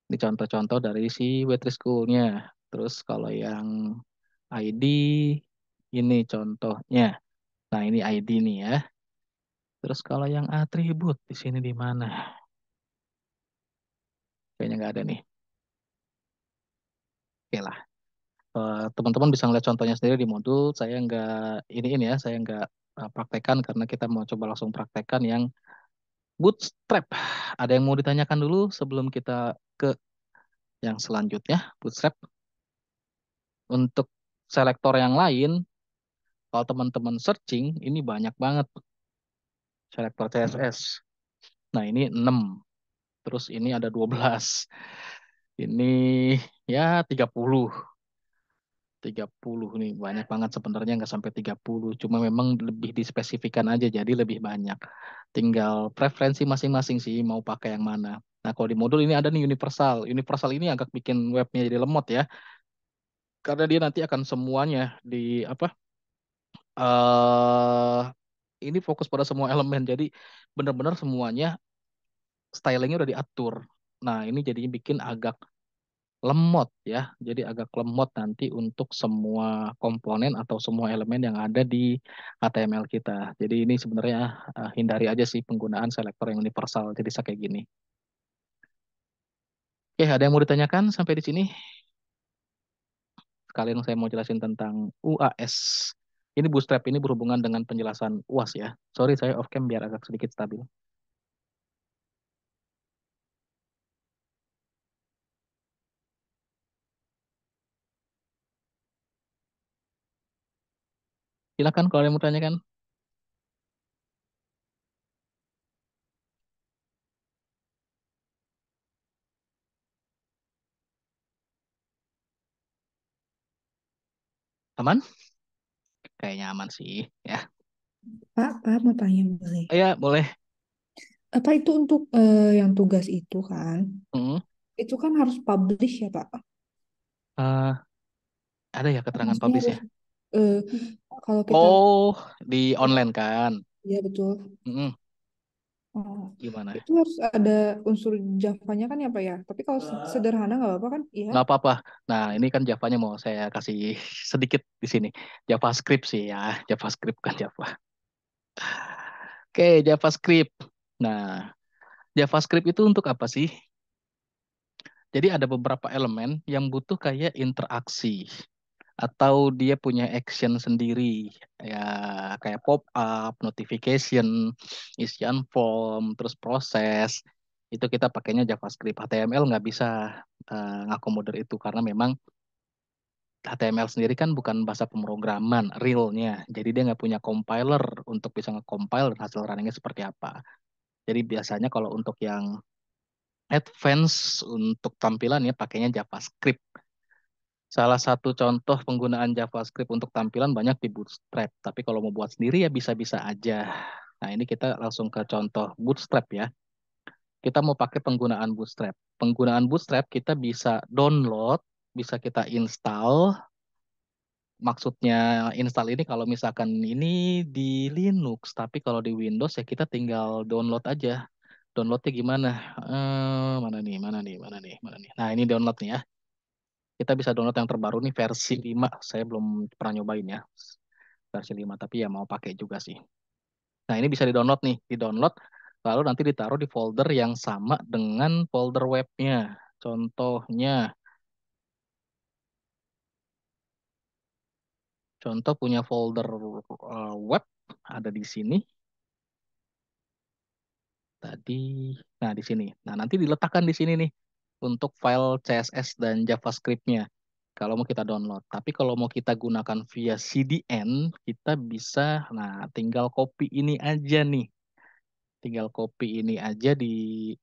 Ini contoh-contoh dari si Wetri School-nya. Terus kalau yang ID ini contohnya. Nah, ini ID nih ya. Terus kalau yang atribut di sini di mana? Kayaknya nggak ada nih. Oke lah. Teman-teman bisa ngeliat contohnya sendiri di modul. Saya nggak ini ya. Saya nggak praktekkan karena kita mau coba langsung praktekkan yang bootstrap. Ada yang mau ditanyakan dulu sebelum kita ke yang selanjutnya, bootstrap. Untuk selektor yang lain, kalau teman-teman searching, ini banyak banget selektor CSS. Nah, ini 6. Terus ini ada 12. Ini ya 30. 30 nih banyak banget sebenarnya nggak sampai 30. Cuma memang lebih dispesifikan aja jadi lebih banyak. Tinggal preferensi masing-masing sih mau pakai yang mana. Nah, kalau di modul ini ada nih universal. Universal ini agak bikin webnya jadi lemot ya. Karena dia nanti akan semuanya di apa? eh ini fokus pada semua elemen. Jadi benar-benar semuanya stylingnya udah diatur. Nah, ini jadinya bikin agak lemot ya. Jadi agak lemot nanti untuk semua komponen atau semua elemen yang ada di HTML kita. Jadi ini sebenarnya hindari aja sih penggunaan selektor yang universal. Jadi saya kayak gini. Oke, ada yang mau ditanyakan sampai di sini? Sekalian saya mau jelasin tentang UAS. Ini Bootstrap ini berhubungan dengan penjelasan UAS ya. Sorry saya off cam biar agak sedikit stabil. Silakan kalau ada yang mau tanyakan. Aman? Kayaknya aman sih ya. Pak, mau tanya boleh? Ya, boleh. Apa itu untuk yang tugas itu kan? Hmm. Itu kan harus publish ya, Pak? Eh, ada ya keterangan Maksudnya publish harus ya? eh, kalau kita Oh, di online kan? ya betul. Mm-mm. Oh, Gimana? itu harus ada unsur Javanya kan ya, Pak ya? Tapi kalau sederhana nggak apa-apa kan? Iya. Nggak apa-apa. Nah, ini kan Javanya mau saya kasih sedikit di sini. JavaScript sih ya, JavaScript kan Java. Oke, JavaScript. Nah, JavaScript itu untuk apa sih? Jadi ada beberapa elemen yang butuh kayak interaksi atau dia punya action sendiri ya kayak pop up, notification, isian form, terus proses itu kita pakainya JavaScript. HTML nggak bisa ngakomodir itu karena memang HTML sendiri kan bukan bahasa pemrograman realnya, jadi dia nggak punya compiler untuk bisa nge-compile dan hasil runningnya seperti apa. Jadi biasanya kalau untuk yang advance untuk tampilan ya pakainya JavaScript. Salah satu contoh penggunaan JavaScript untuk tampilan banyak di Bootstrap. Tapi kalau mau buat sendiri ya bisa-bisa aja. Nah, ini kita langsung ke contoh Bootstrap ya. Kita mau pakai penggunaan Bootstrap. Penggunaan Bootstrap kita bisa download, bisa kita install. Maksudnya install ini kalau misalkan ini di Linux, tapi kalau di Windows ya kita tinggal download aja. Downloadnya gimana? Mana nih, mana nih, mana nih, mana nih. Nah, ini download nih ya. Kita bisa download yang terbaru nih versi 5. Saya belum pernah nyobain ya versi 5 tapi ya mau pakai juga sih. Nah, ini bisa di-download nih, di-download lalu nanti ditaruh di folder yang sama dengan folder webnya. Contohnya, contoh punya folder web ada di sini. tadi. Nah, di sini. Nah, nanti diletakkan di sini nih untuk file CSS dan JavaScript-nya kalau mau kita download. Tapi kalau mau kita gunakan via CDN, kita bisa, nah tinggal copy ini aja nih. Tinggal copy ini aja di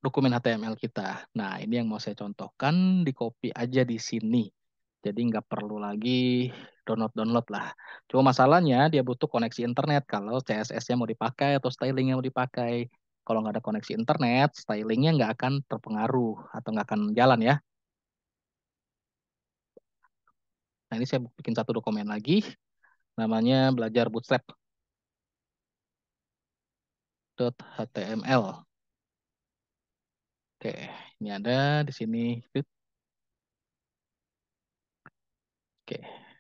dokumen HTML kita. Nah, ini yang mau saya contohkan, di copy aja di sini. Jadi nggak perlu lagi download-download lah. Cuma masalahnya dia butuh koneksi internet kalau CSS-nya mau dipakai atau stylingnya mau dipakai. Kalau nggak ada koneksi internet, stylingnya nggak akan terpengaruh atau nggak akan jalan ya. Nah, ini saya bikin satu dokumen lagi, namanya belajar bootstrap.html. Oke, ini ada di sini. Oke,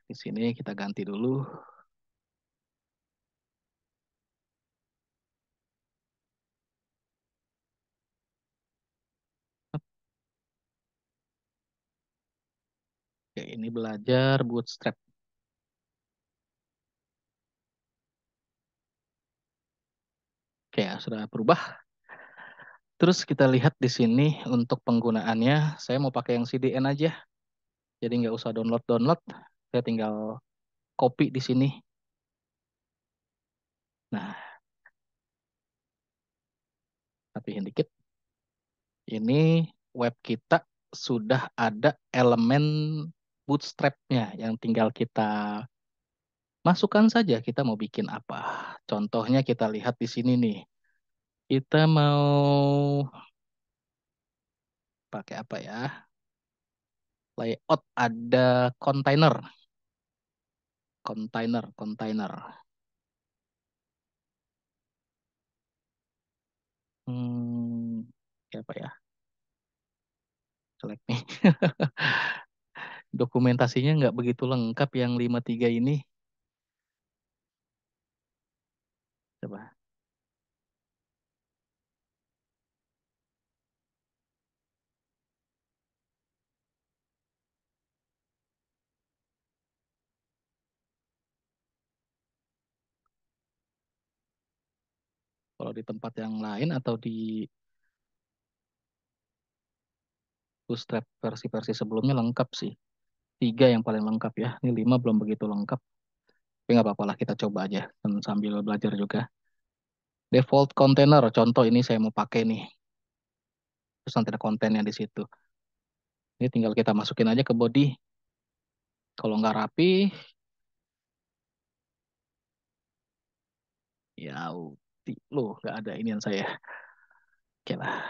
di sini kita ganti dulu. Oke, ini belajar bootstrap. Oke, ya, sudah berubah. Terus kita lihat di sini untuk penggunaannya, saya mau pakai yang CDN aja. Jadi nggak usah download-download. Saya tinggal copy di sini. Nah, rapihin dikit. Ini web kita sudah ada elemen bootstrap-nya yang tinggal kita masukkan saja kita mau bikin apa. Contohnya kita lihat di sini nih. Kita mau pakai apa ya? Layout ada container. Container. Kayak apa ya? Select nih. Dokumentasinya nggak begitu lengkap yang 53 ini. Coba. Kalau di tempat yang lain atau di Bootstrap versi-versi sebelumnya lengkap sih. 3 yang paling lengkap ya. Ini 5 belum begitu lengkap. Tapi nggak apa-apa lah kita coba aja sambil belajar juga. Default container, contoh ini saya mau pakai nih. Terus nanti ada kontennya di situ. Ini tinggal kita masukin aja ke body. Kalau nggak rapi, ya loh nggak ada inian saya. Oke lah,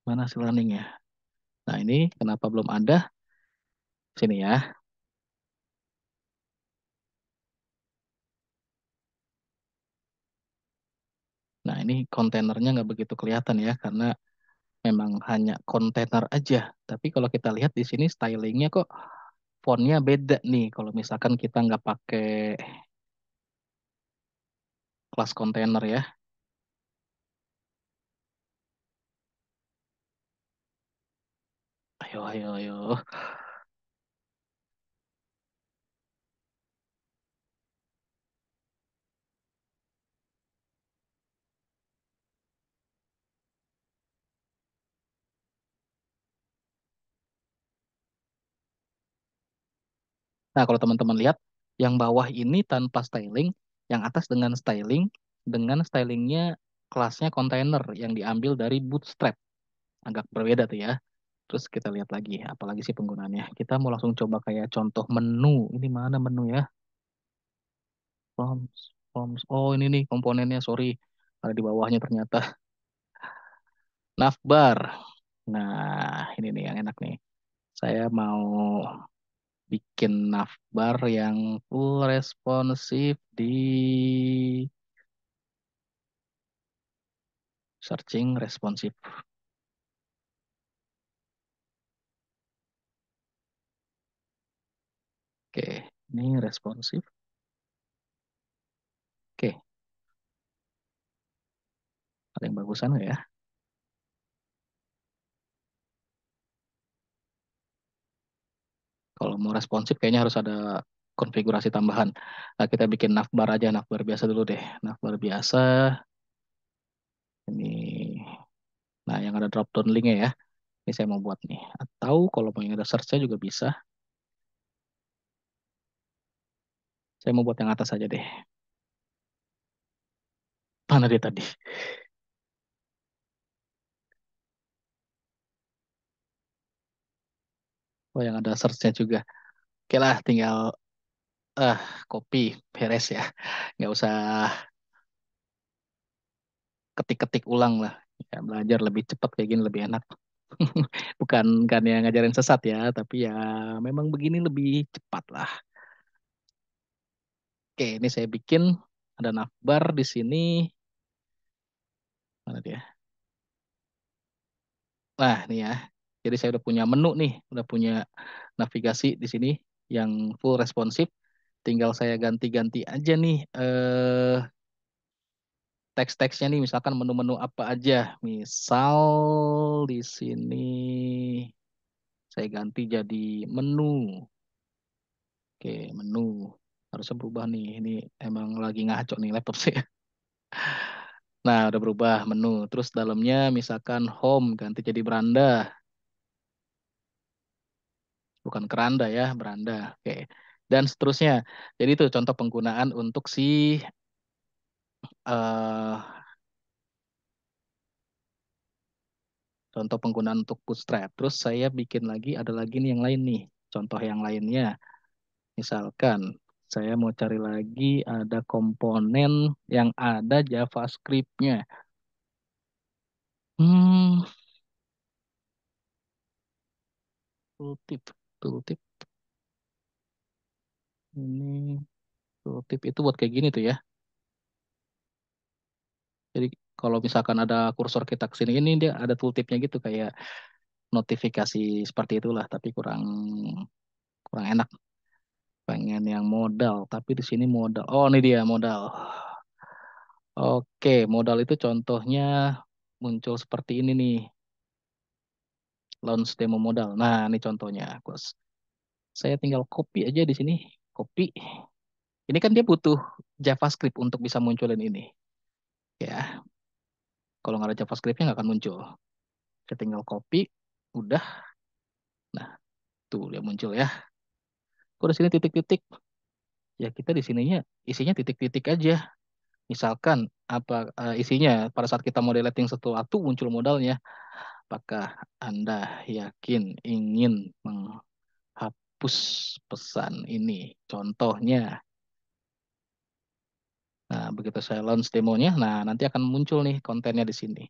mana si learning ya? Nah ini kenapa belum ada? Sini ya. Nah ini kontainernya nggak begitu kelihatan ya karena memang hanya kontainer aja. Tapi kalau kita lihat di sini stylingnya kok fontnya beda nih. Kalau misalkan kita nggak pakai kelas kontainer ya. Ayo, ayo, ayo. Nah kalau teman-teman lihat, yang bawah ini tanpa styling, yang atas dengan stylingnya kelasnya kontainer yang diambil dari Bootstrap. Agak berbeda tuh ya. Terus kita lihat lagi, apalagi sih penggunaannya. Kita mau langsung coba kayak contoh menu. Ini mana menu ya? Forms, forms. Oh ini nih komponennya, sorry. Ada di bawahnya ternyata. Navbar. Nah ini nih yang enak nih. Saya mau bikin navbar yang full responsif di searching responsif. Oke, ini responsif. Oke, ada yang bagusan nggak ya? Kalau mau responsif kayaknya harus ada konfigurasi tambahan. Nah, kita bikin navbar aja, navbar biasa dulu deh. Navbar biasa ini. Nah, yang ada drop down linknya ya. Ini saya mau buat nih. Atau kalau mau yang ada search-nya juga bisa. Saya mau buat yang atas aja deh. Mana dia tadi? Oh, yang ada search-nya juga. Oke lah, tinggal ah copy, beres ya. Nggak usah ketik-ketik ulang lah. Ya, belajar lebih cepat kayak gini lebih enak. Bukan yang ngajarin sesat ya, tapi ya memang begini lebih cepat lah. Oke, ini saya bikin ada navbar di sini. Mana dia? Nah, ini ya. Jadi saya udah punya menu nih, udah punya navigasi di sini yang full responsif. Tinggal saya ganti-ganti aja nih teks-teksnya nih, misalkan menu-menu apa aja. Misal di sini saya ganti jadi menu. Oke, menu. Harusnya berubah nih. Ini emang lagi ngaco nih laptop saya. Nah, udah berubah menu. Terus dalamnya misalkan home ganti jadi beranda. Bukan keranda ya, beranda. Oke. Dan seterusnya. Jadi itu contoh penggunaan untuk si eh contoh penggunaan untuk bootstrap. Terus saya bikin lagi ada lagi nih yang lain nih. Contoh yang lainnya. Misalkan saya mau cari lagi ada komponen yang ada JavaScript-nya. Hmm, tooltip, tooltip ini tooltip itu buat kayak gini tuh ya. Jadi kalau misalkan ada kursor kita ke sini ini dia ada tooltipnya gitu kayak notifikasi seperti itulah, tapi kurang kurang enak. Pengen yang modal, tapi di sini modal. Oh, ini dia modal. Oke, modal itu contohnya muncul seperti ini nih, launch demo modal. Nah, ini contohnya, Bos. Saya tinggal copy aja di sini. Copy. Ini kan dia butuh JavaScript untuk bisa munculin ini. Ya, kalau nggak ada JavaScript-nya nggak akan muncul. Saya tinggal copy. Udah. Nah, tuh dia muncul ya. Kok di sini titik-titik? Ya kita di sininya isinya titik-titik aja. Misalkan apa isinya pada saat kita mau deleting sesuatu muncul modalnya. Apakah Anda yakin ingin menghapus pesan ini? Contohnya, nah begitu saya launch demonya, nah nanti akan muncul nih kontennya di sini.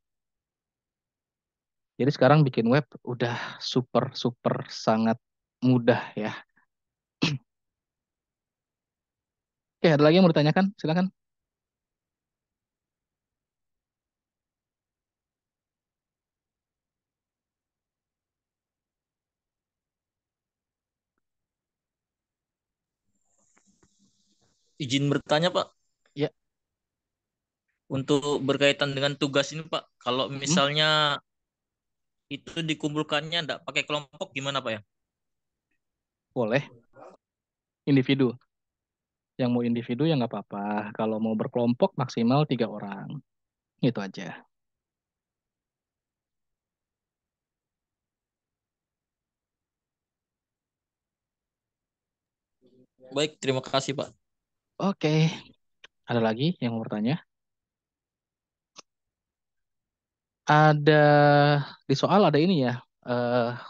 Jadi sekarang bikin web udah super super sangat mudah ya. Oke, ada lagi yang mau ditanyakan? Silakan. Izin bertanya, Pak, Ya. untuk berkaitan dengan tugas ini, Pak. Kalau Mm-mm. misalnya itu dikumpulkannya enggak pakai kelompok gimana, Pak ya? Boleh. Individu. Yang mau individu ya nggak apa-apa. Kalau mau berkelompok maksimal 3 orang. Itu aja. Baik, terima kasih, Pak. Oke. Ada lagi yang mau bertanya? Ada di soal ada ini ya.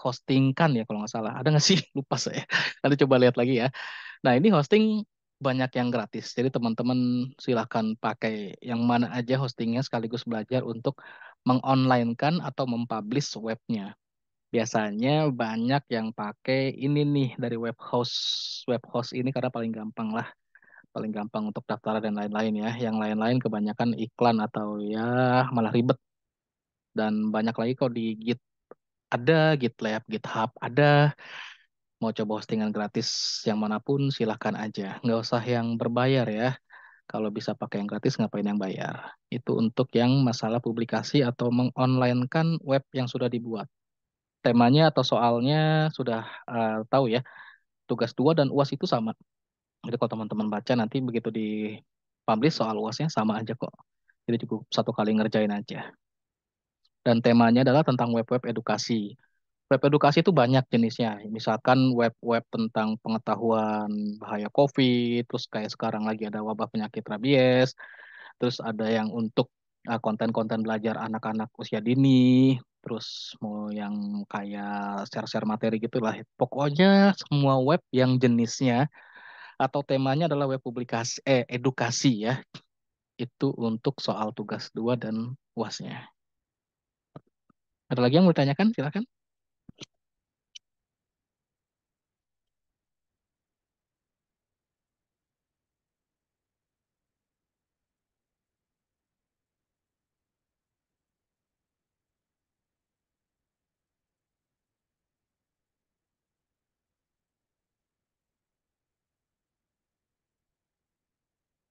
Hostingkan ya kalau nggak salah. Ada nggak sih? Lupa saya. Nanti coba lihat lagi ya. Nah, ini hosting banyak yang gratis. Jadi teman-teman silahkan pakai yang mana aja hostingnya sekaligus belajar untuk mengonlinekan atau mempublish webnya. Biasanya banyak yang pakai ini nih dari web host. Web host ini karena paling gampang lah. Paling gampang untuk daftar dan lain-lain ya. Yang lain-lain kebanyakan iklan atau ya malah ribet. Dan banyak lagi kok di Git ada, GitLab, GitHub ada. Mau coba hostingan gratis yang manapun silahkan aja. Nggak usah yang berbayar ya. Kalau bisa pakai yang gratis, ngapain yang bayar? Itu untuk yang masalah publikasi atau mengonlinekan web yang sudah dibuat. Temanya atau soalnya sudah tahu ya. Tugas 2 dan UAS itu sama. Jadi kalau teman-teman baca nanti begitu di publish soal UASnya sama aja kok. Jadi cukup satu kali ngerjain aja. Dan temanya adalah tentang web-web edukasi. Web edukasi itu banyak jenisnya. Misalkan web-web tentang pengetahuan bahaya COVID, terus kayak sekarang lagi ada wabah penyakit rabies, terus ada yang untuk konten-konten belajar anak-anak usia dini, terus mau yang kayak share-share materi gitulah. Pokoknya semua web yang jenisnya atau temanya adalah web publikasi edukasi ya, itu untuk soal tugas 2 dan UASnya. Ada lagi yang mau ditanyakan? Silakan.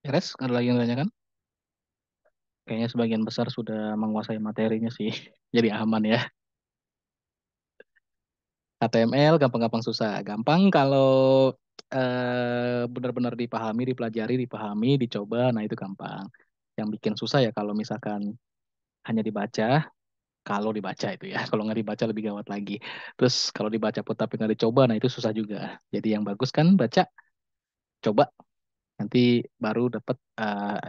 Beres? Ada lagi yang ditanyakan? Kayaknya sebagian besar sudah menguasai materinya sih. Jadi aman ya. HTML gampang-gampang susah. Gampang kalau benar-benar dipahami, dipelajari, dipahami, dicoba, nah itu gampang. Yang bikin susah ya kalau misalkan hanya dibaca, kalau dibaca itu ya. Kalau nggak dibaca lebih gawat lagi. Terus kalau dibaca pun tapi nggak dicoba, nah itu susah juga. Jadi yang bagus kan baca, coba, nanti baru dapat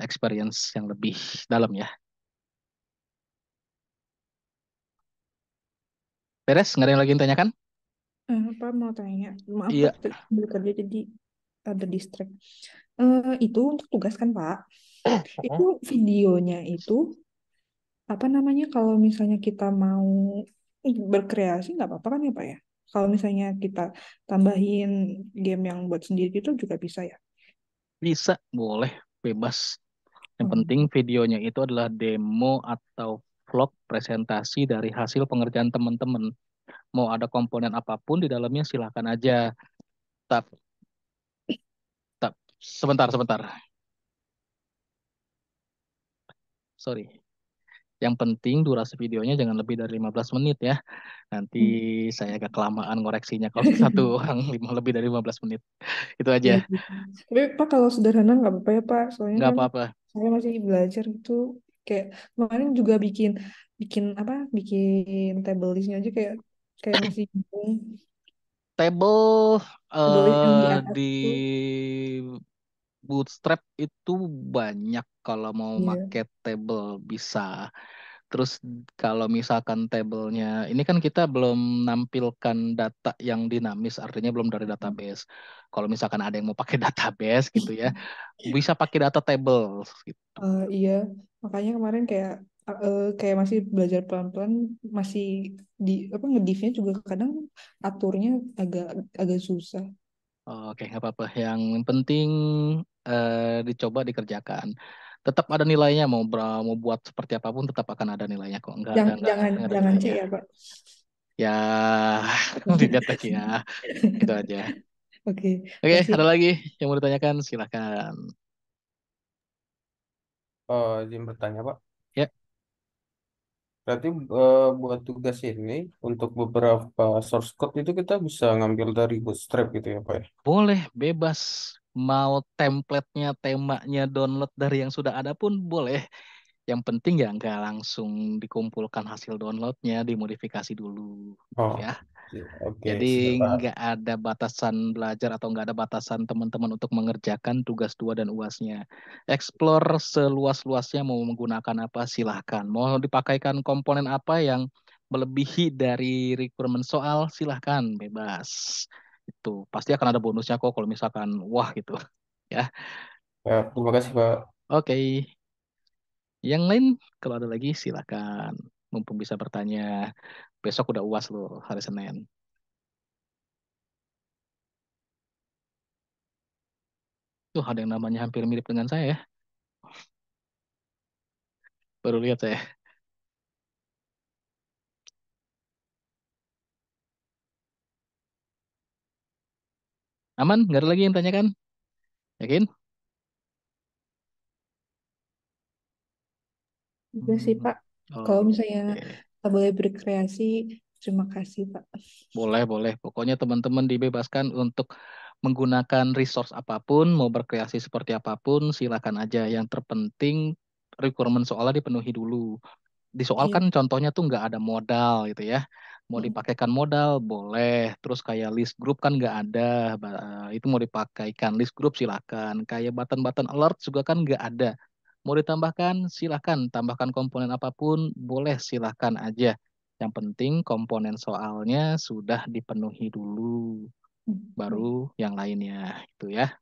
experience yang lebih dalam ya. Beres? Nggak ada yang lagi yang tanyakan? Apa mau tanya? Maaf Iya. Pak, sambil kerja jadi ada distract. Itu untuk tugas kan Pak? Itu videonya itu apa namanya kalau misalnya kita mau berkreasi nggak apa-apa kan ya Pak ya? Kalau misalnya kita tambahin game yang buat sendiri itu juga bisa ya? Bisa, boleh, bebas. Yang Hmm. penting videonya itu adalah demo atau vlog presentasi dari hasil pengerjaan teman-teman. Mau ada komponen apapun di dalamnya silakan aja. Tap, tap. Sebentar, sebentar. Sorry. Yang penting durasi videonya jangan lebih dari 15 menit ya. Nanti Hmm. saya agak kelamaan ngoreksinya kalau satu orang lebih dari 15 menit. Itu aja. Iya, gitu. Tapi Pak kalau sederhana nggak apa-apa ya Pak, soalnya Nggak kan apa-apa. saya masih belajar gitu. Kayak kemarin juga bikin bikin apa? Bikin table listnya aja kayak kayak masih bingung. Table Table list yang di atas di itu. Bootstrap itu banyak kalau mau Iya. make table bisa. Terus kalau misalkan tabelnya, ini kan kita belum nampilkan data yang dinamis, artinya belum dari database. Kalau misalkan ada yang mau pakai database gitu ya, bisa pakai data table gitu. Iya, makanya kemarin kayak masih belajar pelan-pelan, masih di apa ngedivnya juga kadang aturnya agak agak susah. Oke, nggak apa-apa. Yang penting dicoba dikerjakan. Tetap ada nilainya, mau buat seperti apapun tetap akan ada nilainya kok. Jangan jangan Nggak ada jangan C nilainya. ya Pak. Ya, dilihat lagi ya. Itu aja. Oke, Oke, makasih. ada lagi yang mau ditanyakan? Silakan. Izin bertanya, Pak. Ya, Berarti buat tugas ini untuk beberapa source code itu kita bisa ngambil dari Bootstrap gitu ya, Pak ya? boleh, bebas. Mau template-nya, temanya download dari yang sudah ada pun boleh. Yang penting ya nggak langsung dikumpulkan hasil downloadnya, dimodifikasi dulu. Oh, Ya, oke, oke, jadi siap. nggak ada batasan belajar atau nggak ada batasan teman-teman untuk mengerjakan tugas 2 dan UASnya. Explore seluas-luasnya mau menggunakan apa silahkan. Mau dipakaikan komponen apa yang melebihi dari requirement soal silahkan, bebas. Itu pasti akan ada bonusnya kok kalau misalkan wah gitu. Ya, Ya, terima kasih, Pak. oke. Yang lain kalau ada lagi silahkan. Mumpung bisa bertanya. Besok udah UAS loh hari Senin. Tuh ada yang namanya hampir mirip dengan saya ya. Baru lihat saya. Aman? Nggak ada lagi yang tanyakan? Yakin? Juga sih Hmm, Pak. Kalau misalnya oke. kita boleh berkreasi, terima kasih Pak. Boleh, boleh. Pokoknya teman-teman dibebaskan untuk menggunakan resource apapun, mau berkreasi seperti apapun, silakan aja. Yang terpenting requirement soalnya dipenuhi dulu. Di soal Iya. kan contohnya tuh nggak ada modal gitu ya. Mau Mm. dipakaikan modal boleh. Terus kayak list group kan nggak ada. Itu mau dipakaikan list group silakan. Kayak button-button alert juga kan nggak ada. Mau ditambahkan silakan. Tambahkan komponen apapun boleh silakan aja. Yang penting komponen soalnya sudah dipenuhi dulu. Baik. Baru yang lainnya gitu ya.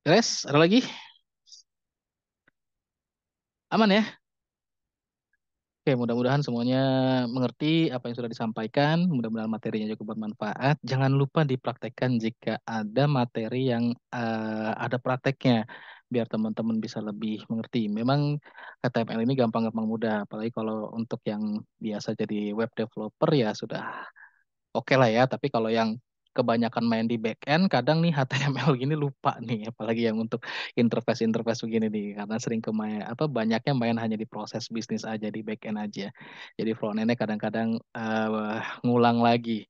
Guys, ada lagi? Aman ya? Oke, mudah-mudahan semuanya mengerti apa yang sudah disampaikan. Mudah-mudahan materinya juga bermanfaat. Jangan lupa dipraktekkan jika ada materi yang ada prakteknya, biar teman-teman bisa lebih mengerti. Memang HTML ini gampang-gampang mudah, apalagi kalau untuk yang biasa jadi web developer ya sudah oke lah ya, tapi kalau yang kebanyakan main di back end, kadang nih HTML gini lupa nih, apalagi yang untuk interface-interface begini nih, karena sering banyaknya main hanya di proses bisnis aja, di back end aja. Jadi front end-nya kadang-kadang ngulang lagi.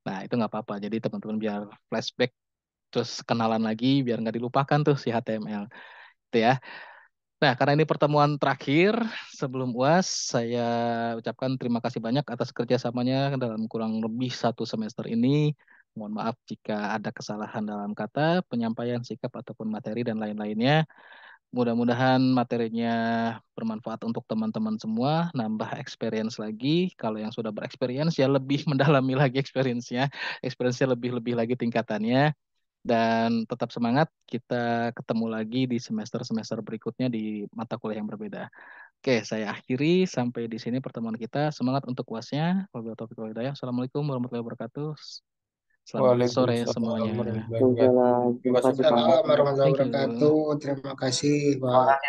Nah, itu nggak apa-apa. Jadi teman-teman biar flashback terus kenalan lagi, biar nggak dilupakan tuh si HTML. Itu ya. Nah, karena ini pertemuan terakhir sebelum UAS, saya ucapkan terima kasih banyak atas kerjasamanya dalam kurang lebih 1 semester ini. Mohon maaf jika ada kesalahan dalam kata, penyampaian sikap ataupun materi dan lain-lainnya. Mudah-mudahan materinya bermanfaat untuk teman-teman semua, nambah experience lagi. Kalau yang sudah berexperience ya lebih mendalami lagi experience-nya, experience-nya lebih-lebih lagi tingkatannya. Dan tetap semangat, kita ketemu lagi di semester-semester berikutnya di mata kuliah yang berbeda. Oke, saya akhiri sampai di sini pertemuan kita. Semangat untuk UAS-nya. Wabillahi taufiq wal hidayah. Assalamualaikum warahmatullahi wabarakatuh. Selamat sore Waalaikumsalam semuanya. warahmatullahi wabarakatuh. Waalaikumsalam. Terima Terima kasih kasih Pak. Pak. Thank you. Warahmatullahi wabarakatuh. Terima kasih Pak.